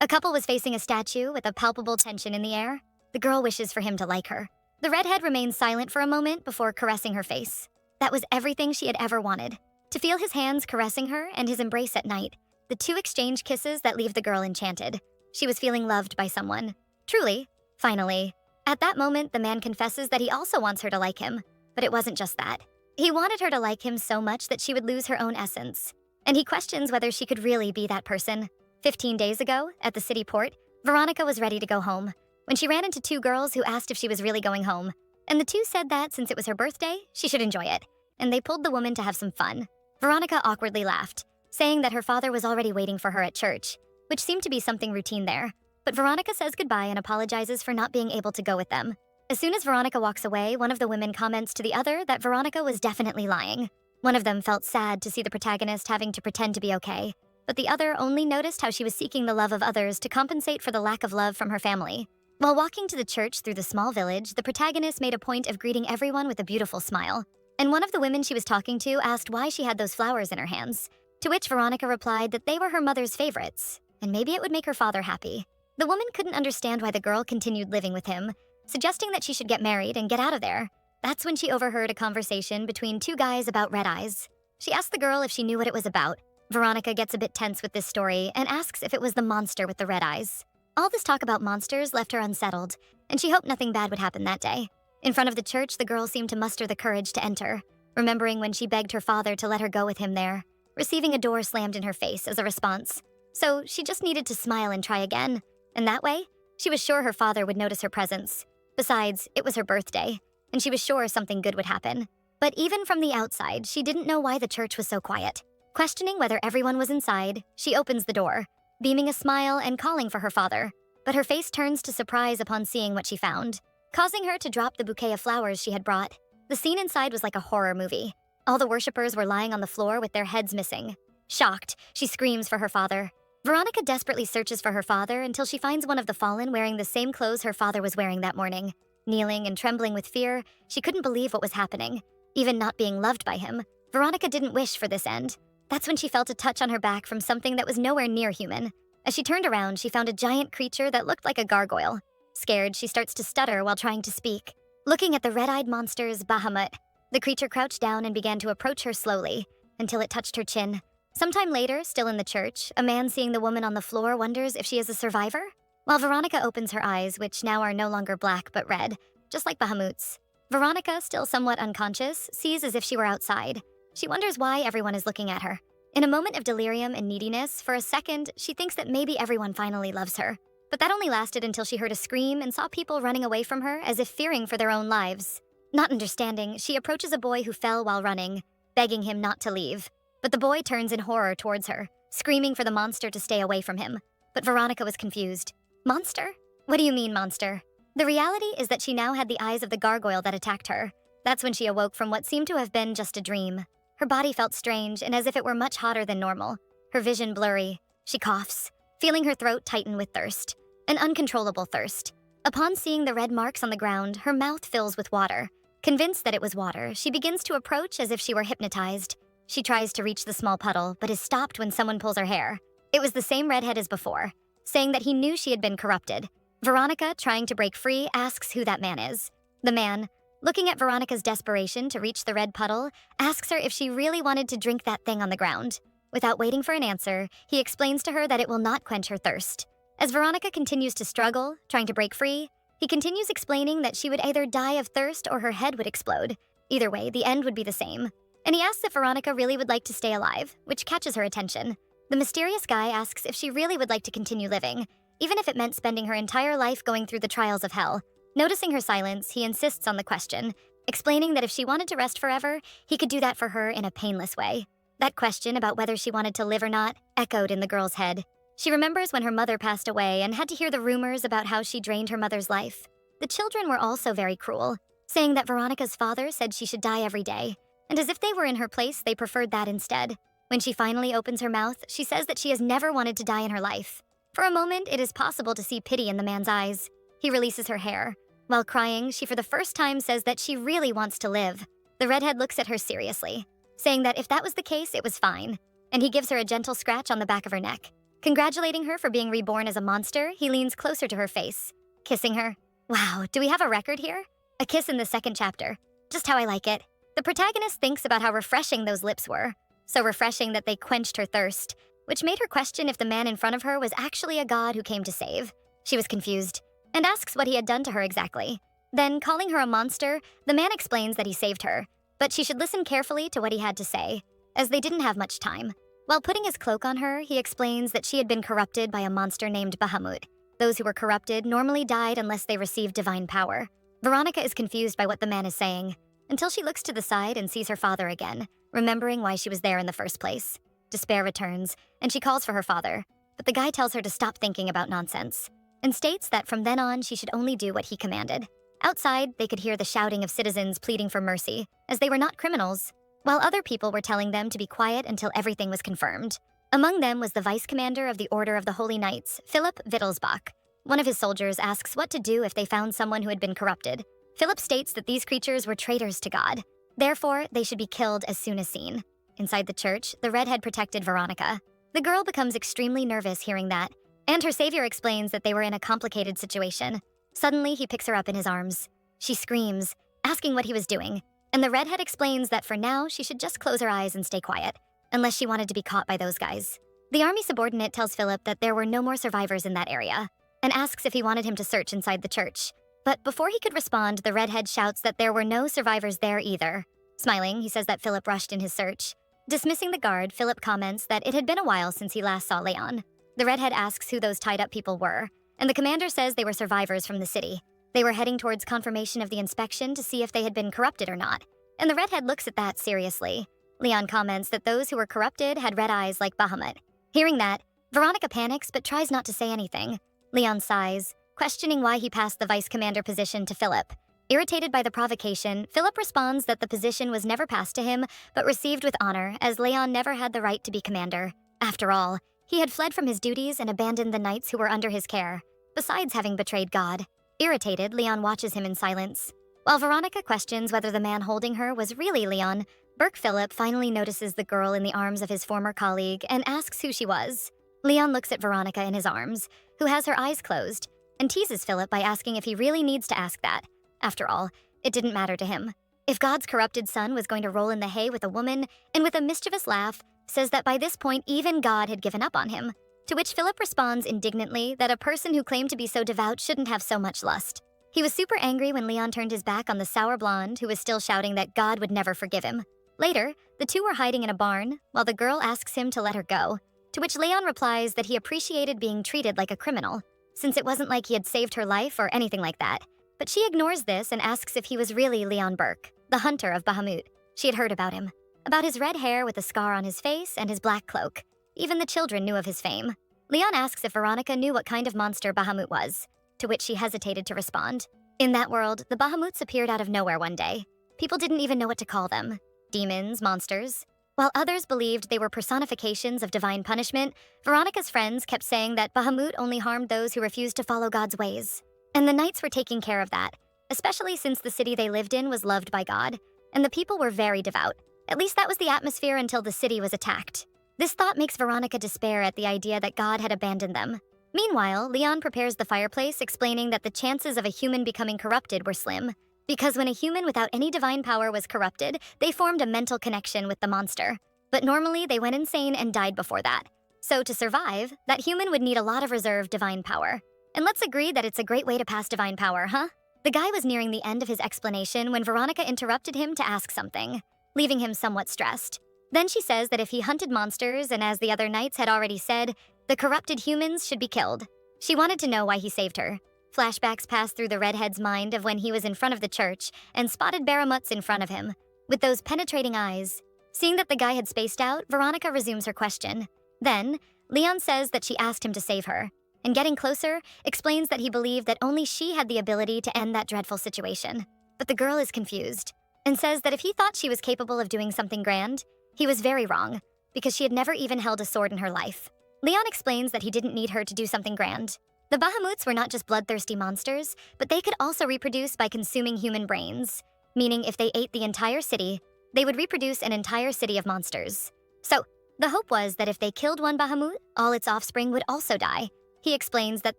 A couple was facing a statue with a palpable tension in the air. The girl wishes for him to like her. The redhead remains silent for a moment before caressing her face. That was everything she had ever wanted. To feel his hands caressing her and his embrace at night. The two exchange kisses that leave the girl enchanted. She was feeling loved by someone. Truly, finally. At that moment, the man confesses that he also wants her to like him. But it wasn't just that. He wanted her to like him so much that she would lose her own essence. And he questions whether she could really be that person. 15 days ago, at the city port, Veronica was ready to go home, when she ran into two girls who asked if she was really going home. And the two said that, since it was her birthday, she should enjoy it. And they pulled the woman to have some fun. Veronica awkwardly laughed, saying that her father was already waiting for her at church, which seemed to be something routine there. But Veronica says goodbye and apologizes for not being able to go with them. As soon as Veronica walks away, one of the women comments to the other that Veronica was definitely lying. One of them felt sad to see the protagonist having to pretend to be okay, but the other only noticed how she was seeking the love of others to compensate for the lack of love from her family. While walking to the church through the small village, the protagonist made a point of greeting everyone with a beautiful smile. And one of the women she was talking to asked why she had those flowers in her hands, to which Veronica replied that they were her mother's favorites, and maybe it would make her father happy. The woman couldn't understand why the girl continued living with him, suggesting that she should get married and get out of there. That's when she overheard a conversation between two guys about red eyes. She asked the girl if she knew what it was about. Veronica gets a bit tense with this story and asks if it was the monster with the red eyes. All this talk about monsters left her unsettled, and she hoped nothing bad would happen that day. In front of the church, the girl seemed to muster the courage to enter, remembering when she begged her father to let her go with him there, receiving a door slammed in her face as a response. So she just needed to smile and try again, and that way, she was sure her father would notice her presence. Besides, it was her birthday, and she was sure something good would happen. But even from the outside, she didn't know why the church was so quiet. Questioning whether everyone was inside, she opens the door, beaming a smile and calling for her father. But her face turns to surprise upon seeing what she found, causing her to drop the bouquet of flowers she had brought. The scene inside was like a horror movie. All the worshippers were lying on the floor with their heads missing. Shocked, she screams for her father. Veronica desperately searches for her father until she finds one of the fallen wearing the same clothes her father was wearing that morning. Kneeling and trembling with fear, she couldn't believe what was happening. Even not being loved by him, Veronica didn't wish for this end. That's when she felt a touch on her back from something that was nowhere near human. As she turned around, she found a giant creature that looked like a gargoyle. Scared, she starts to stutter while trying to speak. Looking at the red-eyed monster's Bahamut, the creature crouched down and began to approach her slowly, until it touched her chin. Sometime later, still in the church, a man seeing the woman on the floor wonders if she is a survivor, while Veronica opens her eyes, which now are no longer black but red, just like Bahamut's. Veronica, still somewhat unconscious, sees as if she were outside. She wonders why everyone is looking at her. In a moment of delirium and neediness, for a second, she thinks that maybe everyone finally loves her. But that only lasted until she heard a scream and saw people running away from her as if fearing for their own lives. Not understanding, she approaches a boy who fell while running, begging him not to leave. But the boy turns in horror towards her, screaming for the monster to stay away from him. But Veronica was confused. Monster? What do you mean, monster? The reality is that she now had the eyes of the gargoyle that attacked her. That's when she awoke from what seemed to have been just a dream. Her body felt strange and as if it were much hotter than normal. Her vision blurry. She coughs, feeling her throat tighten with thirst. An uncontrollable thirst. Upon seeing the red marks on the ground, her mouth fills with water. Convinced that it was water, she begins to approach as if she were hypnotized. She tries to reach the small puddle, but is stopped when someone pulls her hair. It was the same redhead as before, saying that he knew she had been corrupted. Veronica, trying to break free, asks who that man is. The man, looking at Veronica's desperation to reach the red puddle, asks her if she really wanted to drink that thing on the ground. Without waiting for an answer, he explains to her that it will not quench her thirst. As Veronica continues to struggle, trying to break free, he continues explaining that she would either die of thirst or her head would explode. Either way, the end would be the same. And he asks if Veronica really would like to stay alive, which catches her attention. The mysterious guy asks if she really would like to continue living, even if it meant spending her entire life going through the trials of hell. Noticing her silence, he insists on the question, explaining that if she wanted to rest forever, he could do that for her in a painless way. That question about whether she wanted to live or not echoed in the girl's head. She remembers when her mother passed away and had to hear the rumors about how she drained her mother's life. The children were also very cruel, saying that Veronica's father said she should die every day, and as if they were in her place, they preferred that instead. When she finally opens her mouth, she says that she has never wanted to die in her life. For a moment, it is possible to see pity in the man's eyes. He releases her hair. While crying, she for the first time says that she really wants to live. The redhead looks at her seriously, saying that if that was the case, it was fine, and he gives her a gentle scratch on the back of her neck. Congratulating her for being reborn as a monster, he leans closer to her face, kissing her. Wow, do we have a record here? A kiss in the second chapter. Just how I like it. The protagonist thinks about how refreshing those lips were. So refreshing that they quenched her thirst, which made her question if the man in front of her was actually a god who came to save. She was confused, and asks what he had done to her exactly. Then, calling her a monster, the man explains that he saved her, but she should listen carefully to what he had to say, as they didn't have much time. While putting his cloak on her, he explains that she had been corrupted by a monster named Bahamut. Those who were corrupted normally died unless they received divine power. Veronica is confused by what the man is saying, until she looks to the side and sees her father again, remembering why she was there in the first place. Despair returns, and she calls for her father, but the guy tells her to stop thinking about nonsense, and states that from then on she should only do what he commanded. Outside, they could hear the shouting of citizens pleading for mercy, as they were not criminals, while other people were telling them to be quiet until everything was confirmed. Among them was the vice commander of the Order of the Holy Knights, Philip Wittelsbach. One of his soldiers asks what to do if they found someone who had been corrupted. Philip states that these creatures were traitors to God. Therefore, they should be killed as soon as seen. Inside the church, the redhead protected Veronica. The girl becomes extremely nervous hearing that, and her savior explains that they were in a complicated situation. Suddenly, he picks her up in his arms. She screams, asking what he was doing, and the redhead explains that for now, she should just close her eyes and stay quiet, unless she wanted to be caught by those guys. The army subordinate tells Philip that there were no more survivors in that area, and asks if he wanted him to search inside the church. But before he could respond, the redhead shouts that there were no survivors there either. Smiling, he says that Philip rushed in his search. Dismissing the guard, Philip comments that it had been a while since he last saw Leon. The redhead asks who those tied-up people were, and the commander says they were survivors from the city. They were heading towards confirmation of the inspection to see if they had been corrupted or not, and the redhead looks at that seriously. Leon comments that those who were corrupted had red eyes like Bahamut. Hearing that, Veronica panics but tries not to say anything. Leon sighs, questioning why he passed the vice commander position to Philip. Irritated by the provocation, Philip responds that the position was never passed to him, but received with honor, as Leon never had the right to be commander. After all, he had fled from his duties and abandoned the knights who were under his care, besides having betrayed God. Irritated, Leon watches him in silence. While Veronica questions whether the man holding her was really Leon, Burke Philip finally notices the girl in the arms of his former colleague and asks who she was. Leon looks at Veronica in his arms, who has her eyes closed, and teases Philip by asking if he really needs to ask that. After all, it didn't matter to him. If God's corrupted son was going to roll in the hay with a woman, and with a mischievous laugh, says that by this point even God had given up on him, to which Philip responds indignantly that a person who claimed to be so devout shouldn't have so much lust. He was super angry when Leon turned his back on the sour blonde who was still shouting that God would never forgive him. Later, the two were hiding in a barn, while the girl asks him to let her go, to which Leon replies that he appreciated being treated like a criminal, since it wasn't like he had saved her life or anything like that. But she ignores this and asks if he was really Leon Burke, the hunter of Bahamut. She had heard about him, about his red hair with a scar on his face and his black cloak. Even the children knew of his fame. Leon asks if Veronica knew what kind of monster Bahamut was, to which she hesitated to respond. In that world, the Bahamuts appeared out of nowhere one day. People didn't even know what to call them. Demons, monsters. While others believed they were personifications of divine punishment, Veronica's friends kept saying that Bahamut only harmed those who refused to follow God's ways. And the knights were taking care of that, especially since the city they lived in was loved by God, and the people were very devout. At least that was the atmosphere until the city was attacked. This thought makes Veronica despair at the idea that God had abandoned them. Meanwhile, Leon prepares the fireplace, explaining that the chances of a human becoming corrupted were slim, because when a human without any divine power was corrupted, they formed a mental connection with the monster. But normally, they went insane and died before that. So to survive, that human would need a lot of reserved divine power. And let's agree that it's a great way to pass divine power, huh? The guy was nearing the end of his explanation when Veronica interrupted him to ask something, leaving him somewhat stressed. Then she says that if he hunted monsters, and as the other knights had already said, the corrupted humans should be killed. She wanted to know why he saved her. Flashbacks pass through the redhead's mind of when he was in front of the church and spotted Baramuts in front of him, with those penetrating eyes. Seeing that the guy had spaced out, Veronica resumes her question. Then, Leon says that she asked him to save her, and getting closer, explains that he believed that only she had the ability to end that dreadful situation. But the girl is confused, and says that if he thought she was capable of doing something grand, he was very wrong, because she had never even held a sword in her life. Leon explains that he didn't need her to do something grand. The Bahamuts were not just bloodthirsty monsters, but they could also reproduce by consuming human brains, meaning if they ate the entire city, they would reproduce an entire city of monsters. So, The hope was that if they killed one Bahamut, all its offspring would also die. He explains that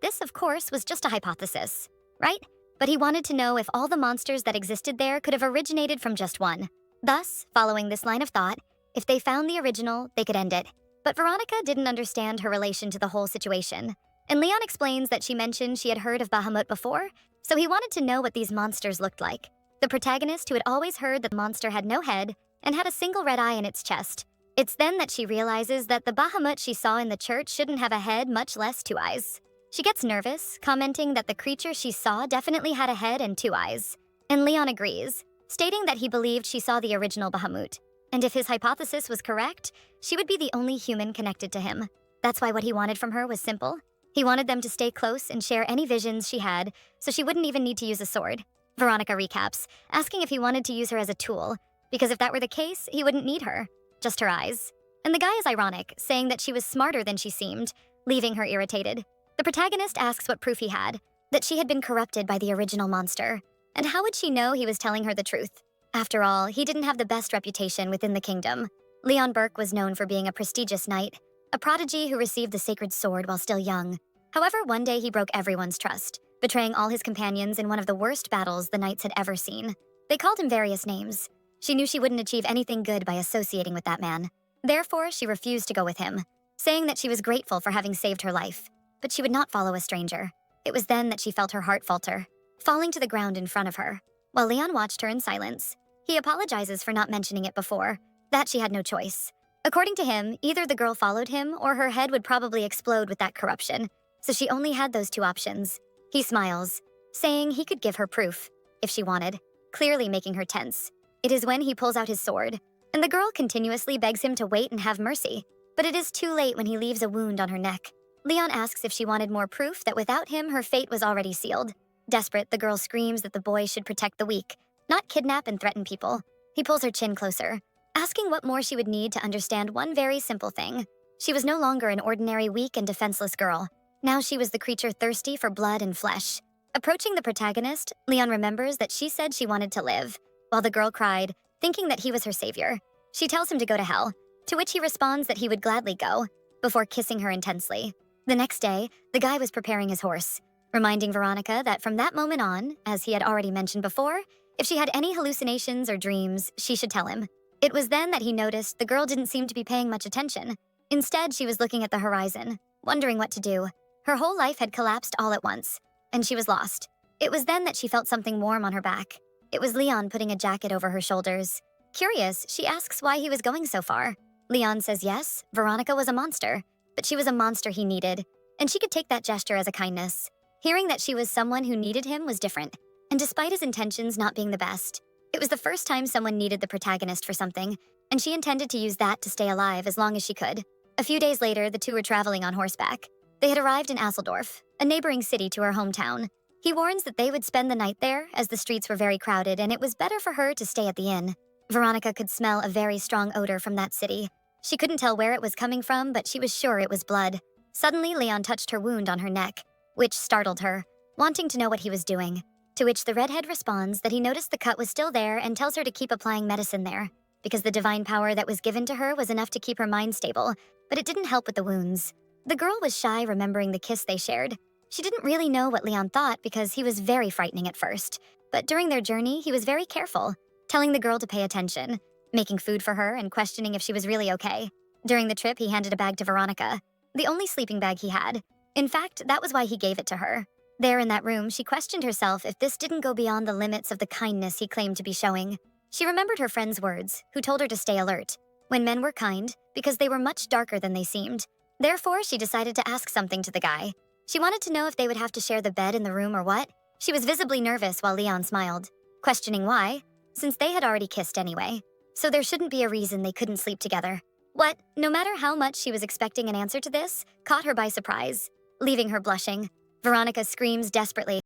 this, of course, was just a hypothesis, right? But he wanted to know if all the monsters that existed there could have originated from just one. Thus, following this line of thought, if they found the original, they could end it. But Veronica didn't understand her relation to the whole situation. And Leon explains that she mentioned she had heard of Bahamut before, so he wanted to know what these monsters looked like. The protagonist, who had always heard that the monster had no head and had a single red eye in its chest. It's then that she realizes that the Bahamut she saw in the church shouldn't have a head, much less 2 eyes. She gets nervous, commenting that the creature she saw definitely had a head and 2 eyes. And Leon agrees, stating that he believed she saw the original Bahamut. And if his hypothesis was correct, she would be the only human connected to him. That's why what he wanted from her was simple. He wanted them to stay close and share any visions she had, so she wouldn't even need to use a sword. Veronica recaps, asking if he wanted to use her as a tool, because if that were the case, he wouldn't need her, just her eyes. And the guy is ironic, saying that she was smarter than she seemed, leaving her irritated. The protagonist asks what proof he had, that she had been corrupted by the original monster. And how would she know he was telling her the truth? After all, he didn't have the best reputation within the kingdom. Leon Burke was known for being a prestigious knight, a prodigy who received the sacred sword while still young. However, one day he broke everyone's trust, betraying all his companions in one of the worst battles the knights had ever seen. They called him various names. She knew she wouldn't achieve anything good by associating with that man. Therefore, she refused to go with him, saying that she was grateful for having saved her life, but she would not follow a stranger. It was then that she felt her heart falter, falling to the ground in front of her. While Leon watched her in silence, he apologizes for not mentioning it before, that she had no choice. According to him, either the girl followed him or her head would probably explode with that corruption, so she only had those 2 options. He smiles, saying he could give her proof, if she wanted, clearly making her tense. It is when he pulls out his sword, and the girl continuously begs him to wait and have mercy, but it is too late when he leaves a wound on her neck. Leon asks if she wanted more proof that without him, her fate was already sealed. Desperate, the girl screams that the boy should protect the weak, not kidnap and threaten people. He pulls her chin closer, asking what more she would need to understand one very simple thing. She was no longer an ordinary weak and defenseless girl. Now she was the creature thirsty for blood and flesh. Approaching the protagonist, Leon remembers that she said she wanted to live, while the girl cried, thinking that he was her savior. She tells him to go to hell, to which he responds that he would gladly go, before kissing her intensely. The next day, the guy was preparing his horse, reminding Veronica that from that moment on, as he had already mentioned before, if she had any hallucinations or dreams, she should tell him. It was then that he noticed the girl didn't seem to be paying much attention. Instead, she was looking at the horizon, wondering what to do. Her whole life had collapsed all at once, and she was lost. It was then that she felt something warm on her back. It was Leon putting a jacket over her shoulders. Curious, she asks why he was going so far. Leon says yes, Veronica was a monster, but she was a monster he needed, and she could take that gesture as a kindness. Hearing that she was someone who needed him was different, and despite his intentions not being the best, it was the first time someone needed the protagonist for something, and she intended to use that to stay alive as long as she could. A few days later, the two were traveling on horseback. They had arrived in Asseldorf, a neighboring city to her hometown. He warns that they would spend the night there, as the streets were very crowded and it was better for her to stay at the inn. Veronica could smell a very strong odor from that city. She couldn't tell where it was coming from, but she was sure it was blood. Suddenly, Leon touched her wound on her neck, which startled her, wanting to know what he was doing. To which the redhead responds that he noticed the cut was still there and tells her to keep applying medicine there, because the divine power that was given to her was enough to keep her mind stable, but it didn't help with the wounds. The girl was shy, remembering the kiss they shared. She didn't really know what Leon thought because he was very frightening at first, but during their journey, he was very careful, telling the girl to pay attention, making food for her and questioning if she was really okay. During the trip, he handed a bag to Veronica, the only sleeping bag he had. In fact, that was why he gave it to her. There in that room, she questioned herself if this didn't go beyond the limits of the kindness he claimed to be showing. She remembered her friend's words, who told her to stay alert, when men were kind, because they were much darker than they seemed. Therefore, she decided to ask something to the guy. She wanted to know if they would have to share the bed in the room or what. She was visibly nervous while Leon smiled, questioning why, since they had already kissed anyway. So there shouldn't be a reason they couldn't sleep together. What, no matter how much she was expecting an answer to this, caught her by surprise, leaving her blushing. Veronica screams desperately,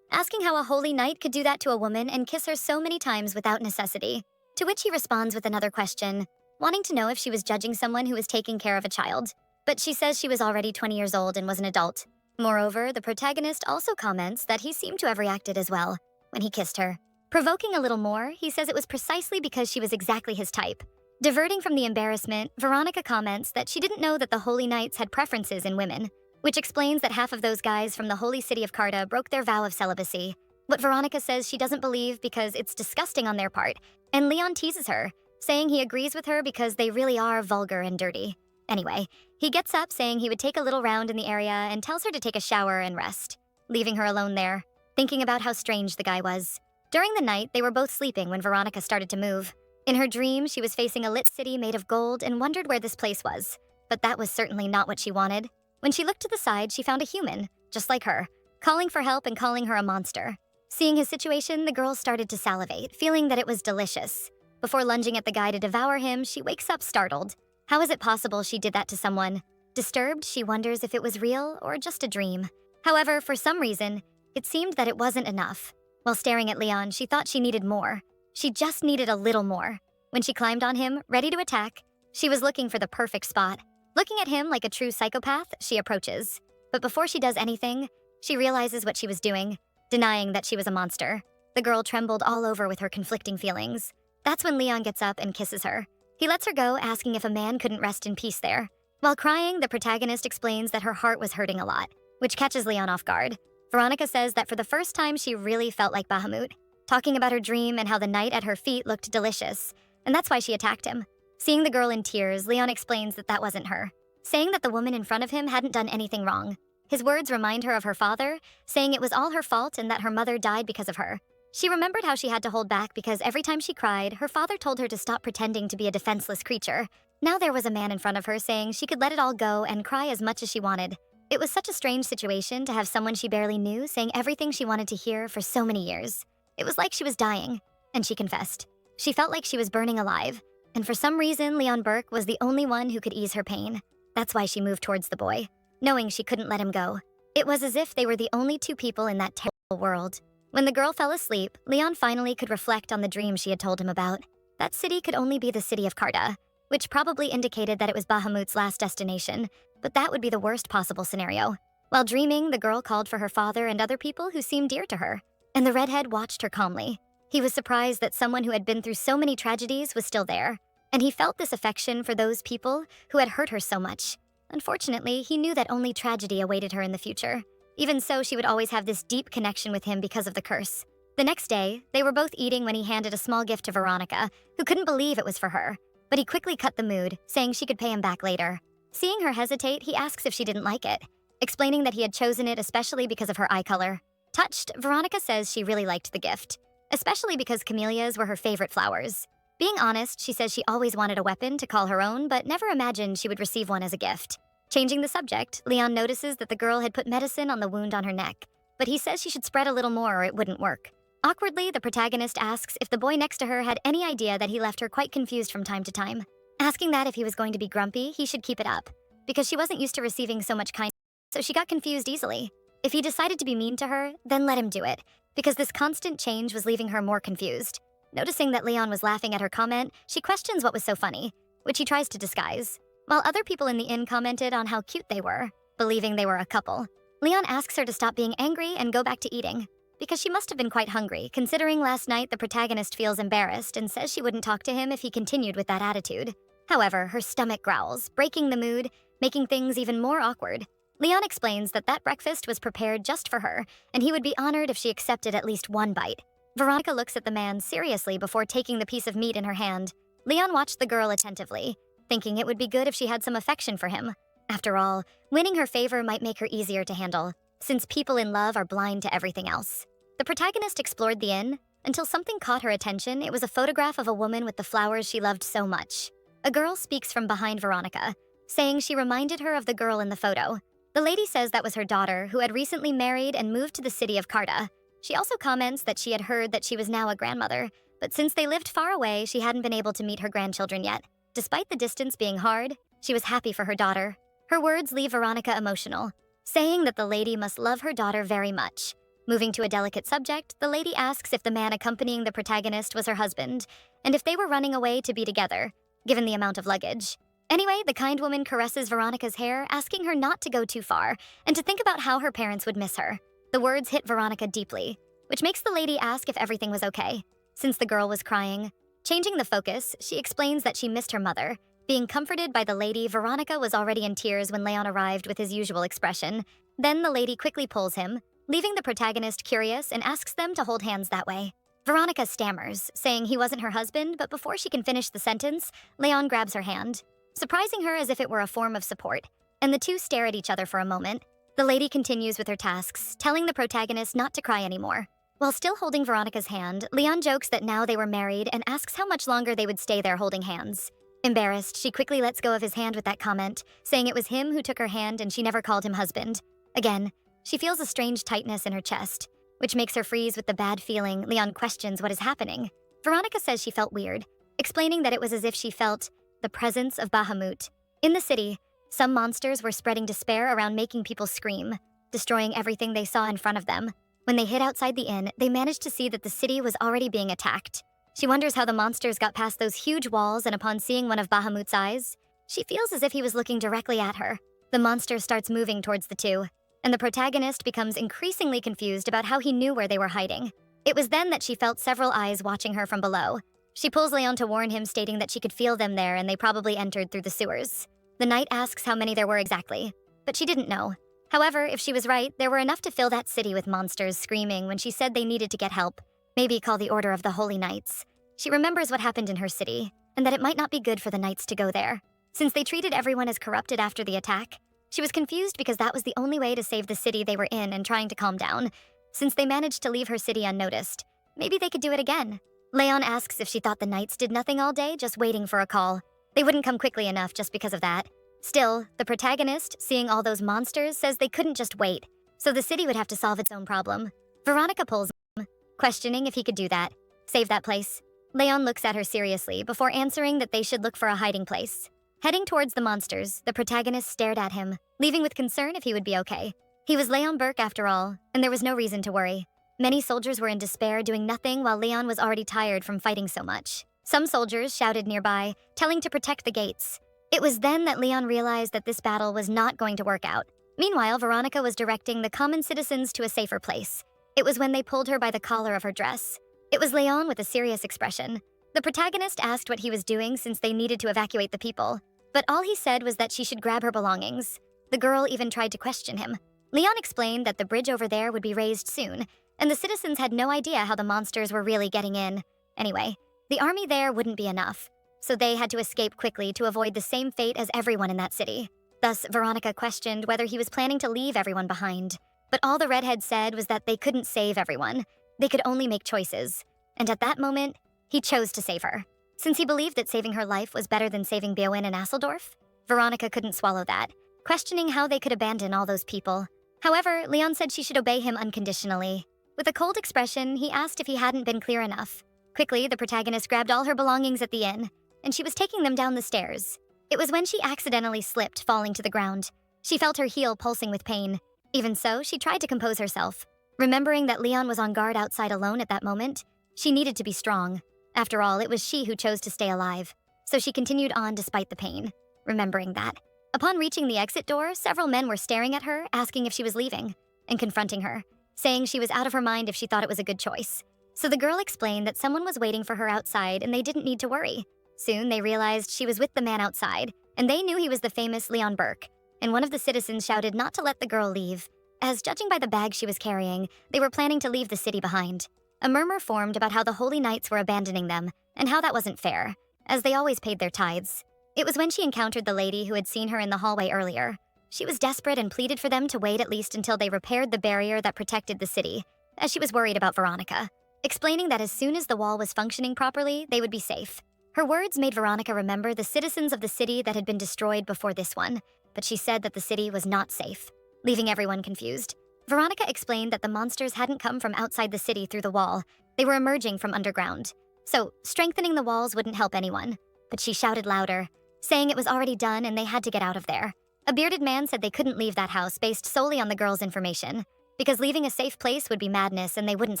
asking how a holy knight could do that to a woman and kiss her so many times without necessity. To which he responds with another question, wanting to know if she was judging someone who was taking care of a child. But she says she was already 20 years old and was an adult. Moreover, the protagonist also comments that he seemed to have reacted as well when he kissed her. Provoking a little more, he says it was precisely because she was exactly his type. Diverting from the embarrassment, Veronica comments that she didn't know that the Holy Knights had preferences in women, which explains that half of those guys from the holy city of Carta broke their vow of celibacy. What Veronica says she doesn't believe because it's disgusting on their part, and Leon teases her, saying he agrees with her because they really are vulgar and dirty. Anyway, he gets up saying he would take a little round in the area and tells her to take a shower and rest, leaving her alone there, thinking about how strange the guy was. During the night, they were both sleeping when Veronica started to move. In her dream, she was facing a lit city made of gold and wondered where this place was. But that was certainly not what she wanted. When she looked to the side, she found a human, just like her, calling for help and calling her a monster. Seeing his situation, the girl started to salivate, feeling that it was delicious. Before lunging at the guy to devour him, she wakes up startled. How is it possible she did that to someone? Disturbed, she wonders if it was real or just a dream. However, for some reason, it seemed that it wasn't enough. While staring at Leon, she thought she needed more. She just needed a little more. When she climbed on him, ready to attack, she was looking for the perfect spot. Looking at him like a true psychopath, she approaches. But before she does anything, she realizes what she was doing, denying that she was a monster. The girl trembled all over with her conflicting feelings. That's when Leon gets up and kisses her. He lets her go, asking if a man couldn't rest in peace there. While crying, the protagonist explains that her heart was hurting a lot, which catches Leon off guard. Veronica says that for the first time, she really felt like Bahamut, talking about her dream and how the night at her feet looked delicious, and that's why she attacked him. Seeing the girl in tears, Leon explains that that wasn't her, saying that the woman in front of him hadn't done anything wrong. His words remind her of her father, saying it was all her fault and that her mother died because of her. She remembered how she had to hold back because every time she cried, her father told her to stop pretending to be a defenseless creature. Now there was a man in front of her saying she could let it all go and cry as much as she wanted. It was such a strange situation to have someone she barely knew saying everything she wanted to hear for so many years. It was like she was dying, and she confessed. She felt like she was burning alive, and for some reason, Leon Burke was the only one who could ease her pain. That's why she moved towards the boy, knowing she couldn't let him go. It was as if they were the only two people in that terrible world. When the girl fell asleep, Leon finally could reflect on the dream she had told him about. That city could only be the city of Carta, which probably indicated that it was Bahamut's last destination, but that would be the worst possible scenario. While dreaming, the girl called for her father and other people who seemed dear to her, and the redhead watched her calmly. He was surprised that someone who had been through so many tragedies was still there, and he felt this affection for those people who had hurt her so much. Unfortunately, he knew that only tragedy awaited her in the future. Even so, she would always have this deep connection with him because of the curse. The next day, they were both eating when he handed a small gift to Veronica, who couldn't believe it was for her. But he quickly cut the mood, saying she could pay him back later. Seeing her hesitate, he asks if she didn't like it, explaining that he had chosen it especially because of her eye color. Touched, Veronica says she really liked the gift, especially because camellias were her favorite flowers. Being honest, she says she always wanted a weapon to call her own, but never imagined she would receive one as a gift. Changing the subject, Leon notices that the girl had put medicine on the wound on her neck, but he says she should spread a little more or it wouldn't work. Awkwardly, the protagonist asks if the boy next to her had any idea that he left her quite confused from time to time, asking that if he was going to be grumpy, he should keep it up, because she wasn't used to receiving so much kindness, so she got confused easily. If he decided to be mean to her, then let him do it, because this constant change was leaving her more confused. Noticing that Leon was laughing at her comment, she questions what was so funny, which he tries to disguise. While other people in the inn commented on how cute they were, believing they were a couple, Leon asks her to stop being angry and go back to eating, because she must have been quite hungry, considering last night the protagonist feels embarrassed and says she wouldn't talk to him if he continued with that attitude. However, her stomach growls, breaking the mood, making things even more awkward. Leon explains that that breakfast was prepared just for her, and he would be honored if she accepted at least one bite. Veronica looks at the man seriously before taking the piece of meat in her hand. Leon watched the girl attentively, thinking it would be good if she had some affection for him. After all, winning her favor might make her easier to handle, since people in love are blind to everything else. The protagonist explored the inn until something caught her attention. It was a photograph of a woman with the flowers she loved so much. A girl speaks from behind Veronica, saying she reminded her of the girl in the photo. The lady says that was her daughter, who had recently married and moved to the city of Carta. She also comments that she had heard that she was now a grandmother, but since they lived far away, she hadn't been able to meet her grandchildren yet. Despite the distance being hard, she was happy for her daughter. Her words leave Veronica emotional, saying that the lady must love her daughter very much. Moving to a delicate subject, the lady asks if the man accompanying the protagonist was her husband, and if they were running away to be together, given the amount of luggage. Anyway, the kind woman caresses Veronica's hair, asking her not to go too far, and to think about how her parents would miss her. The words hit Veronica deeply, which makes the lady ask if everything was okay. Since the girl was crying, Changing the focus, she explains that she missed her mother. Being comforted by the lady, Veronica was already in tears when Leon arrived with his usual expression. Then the lady quickly pulls him, leaving the protagonist curious and asks them to hold hands that way. Veronica stammers, saying he wasn't her husband, but before she can finish the sentence, Leon grabs her hand, surprising her as if it were a form of support, and the two stare at each other for a moment. The lady continues with her tasks, telling the protagonist not to cry anymore. While still holding Veronica's hand, Leon jokes that now they were married and asks how much longer they would stay there holding hands. Embarrassed, she quickly lets go of his hand with that comment, saying it was him who took her hand and she never called him husband. Again, she feels a strange tightness in her chest, which makes her freeze with the bad feeling. Leon questions what is happening. Veronica says she felt weird, explaining that it was as if she felt the presence of Bahamut. In the city, some monsters were spreading despair around, making people scream, destroying everything they saw in front of them. When they hid outside the inn, they managed to see that the city was already being attacked. She wonders how the monsters got past those huge walls, and upon seeing one of Bahamut's eyes, she feels as if he was looking directly at her. The monster starts moving towards the two, and the protagonist becomes increasingly confused about how he knew where they were hiding. It was then that she felt several eyes watching her from below. She pulls Leon to warn him, stating that she could feel them there and they probably entered through the sewers. The knight asks how many there were exactly, but she didn't know. However, if she was right, there were enough to fill that city with monsters screaming when she said they needed to get help. Maybe call the Order of the Holy Knights. She remembers what happened in her city, and that it might not be good for the knights to go there, since they treated everyone as corrupted after the attack. She was confused because that was the only way to save the city they were in, and trying to calm down. Since they managed to leave her city unnoticed, maybe they could do it again. Leon asks if she thought the knights did nothing all day, just waiting for a call. They wouldn't come quickly enough just because of that. Still, the protagonist, seeing all those monsters, says they couldn't just wait, so the city would have to solve its own problem. Veronica pulls him, questioning if he could do that. Save that place. Leon looks at her seriously before answering that they should look for a hiding place. Heading towards the monsters, the protagonist stared at him, leaving with concern if he would be okay. He was Leon Burke after all, and there was no reason to worry. Many soldiers were in despair, doing nothing, while Leon was already tired from fighting so much. Some soldiers shouted nearby, telling to protect the gates. It was then that Leon realized that this battle was not going to work out. Meanwhile, Veronica was directing the common citizens to a safer place. It was when they pulled her by the collar of her dress. It was Leon with a serious expression. The protagonist asked what he was doing since they needed to evacuate the people, but all he said was that she should grab her belongings. The girl even tried to question him. Leon explained that the bridge over there would be raised soon, and the citizens had no idea how the monsters were really getting in. Anyway, the army there wouldn't be enough, so they had to escape quickly to avoid the same fate as everyone in that city. Thus, Veronica questioned whether he was planning to leave everyone behind. But all the redhead said was that they couldn't save everyone. They could only make choices. And at that moment, he chose to save her. Since he believed that saving her life was better than saving Beowyn and Asseldorf, Veronica couldn't swallow that, questioning how they could abandon all those people. However, Leon said she should obey him unconditionally. With a cold expression, he asked if he hadn't been clear enough. Quickly, the protagonist grabbed all her belongings at the inn, and she was taking them down the stairs. It was when she accidentally slipped, falling to the ground. She felt her heel pulsing with pain. Even so, she tried to compose herself. Remembering that Leon was on guard outside alone at that moment, she needed to be strong. After all, it was she who chose to stay alive. So she continued on despite the pain, remembering that. Upon reaching the exit door, several men were staring at her, asking if she was leaving, and confronting her, saying she was out of her mind if she thought it was a good choice. So the girl explained that someone was waiting for her outside and they didn't need to worry. Soon, they realized she was with the man outside, and they knew he was the famous Leon Burke, and one of the citizens shouted not to let the girl leave, as judging by the bag she was carrying, they were planning to leave the city behind. A murmur formed about how the Holy Knights were abandoning them, and how that wasn't fair, as they always paid their tithes. It was when she encountered the lady who had seen her in the hallway earlier. She was desperate and pleaded for them to wait at least until they repaired the barrier that protected the city, as she was worried about Veronica, explaining that as soon as the wall was functioning properly, they would be safe. Her words made Veronica remember the citizens of the city that had been destroyed before this one, but she said that the city was not safe, leaving everyone confused. Veronica explained that the monsters hadn't come from outside the city through the wall. They were emerging from underground. So, strengthening the walls wouldn't help anyone. But she shouted louder, saying it was already done and they had to get out of there. A bearded man said they couldn't leave that house based solely on the girl's information, because leaving a safe place would be madness and they wouldn't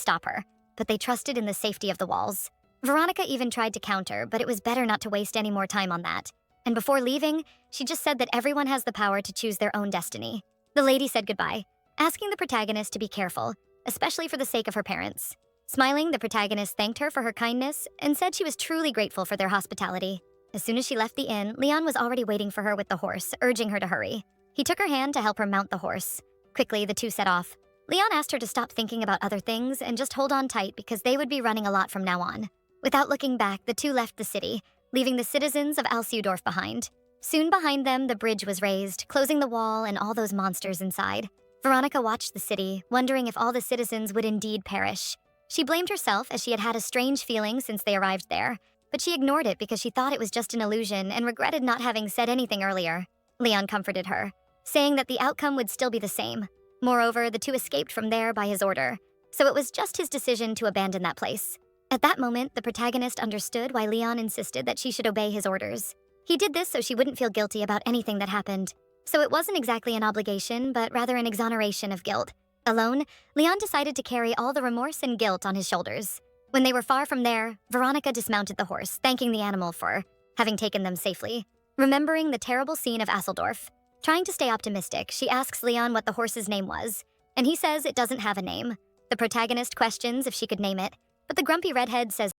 stop her. But they trusted in the safety of the walls. Veronica even tried to counter, but it was better not to waste any more time on that. And before leaving, she just said that everyone has the power to choose their own destiny. The lady said goodbye, asking the protagonist to be careful, especially for the sake of her parents. Smiling, the protagonist thanked her for her kindness and said she was truly grateful for their hospitality. As soon as she left the inn, Leon was already waiting for her with the horse, urging her to hurry. He took her hand to help her mount the horse. Quickly, the two set off. Leon asked her to stop thinking about other things and just hold on tight because they would be running a lot from now on. Without looking back, the two left the city, leaving the citizens of Alciudorf behind. Soon behind them, the bridge was raised, closing the wall and all those monsters inside. Veronica watched the city, wondering if all the citizens would indeed perish. She blamed herself as she had had a strange feeling since they arrived there, but she ignored it because she thought it was just an illusion and regretted not having said anything earlier. Leon comforted her, saying that the outcome would still be the same. Moreover, the two escaped from there by his order, so it was just his decision to abandon that place. At that moment, the protagonist understood why Leon insisted that she should obey his orders. He did this so she wouldn't feel guilty about anything that happened. So it wasn't exactly an obligation, but rather an exoneration of guilt. Alone, Leon decided to carry all the remorse and guilt on his shoulders. When they were far from there, Veronica dismounted the horse, thanking the animal for having taken them safely. Remembering the terrible scene of Asseldorf, trying to stay optimistic, she asks Leon what the horse's name was, and he says it doesn't have a name. The protagonist questions if she could name it, but the grumpy redhead says.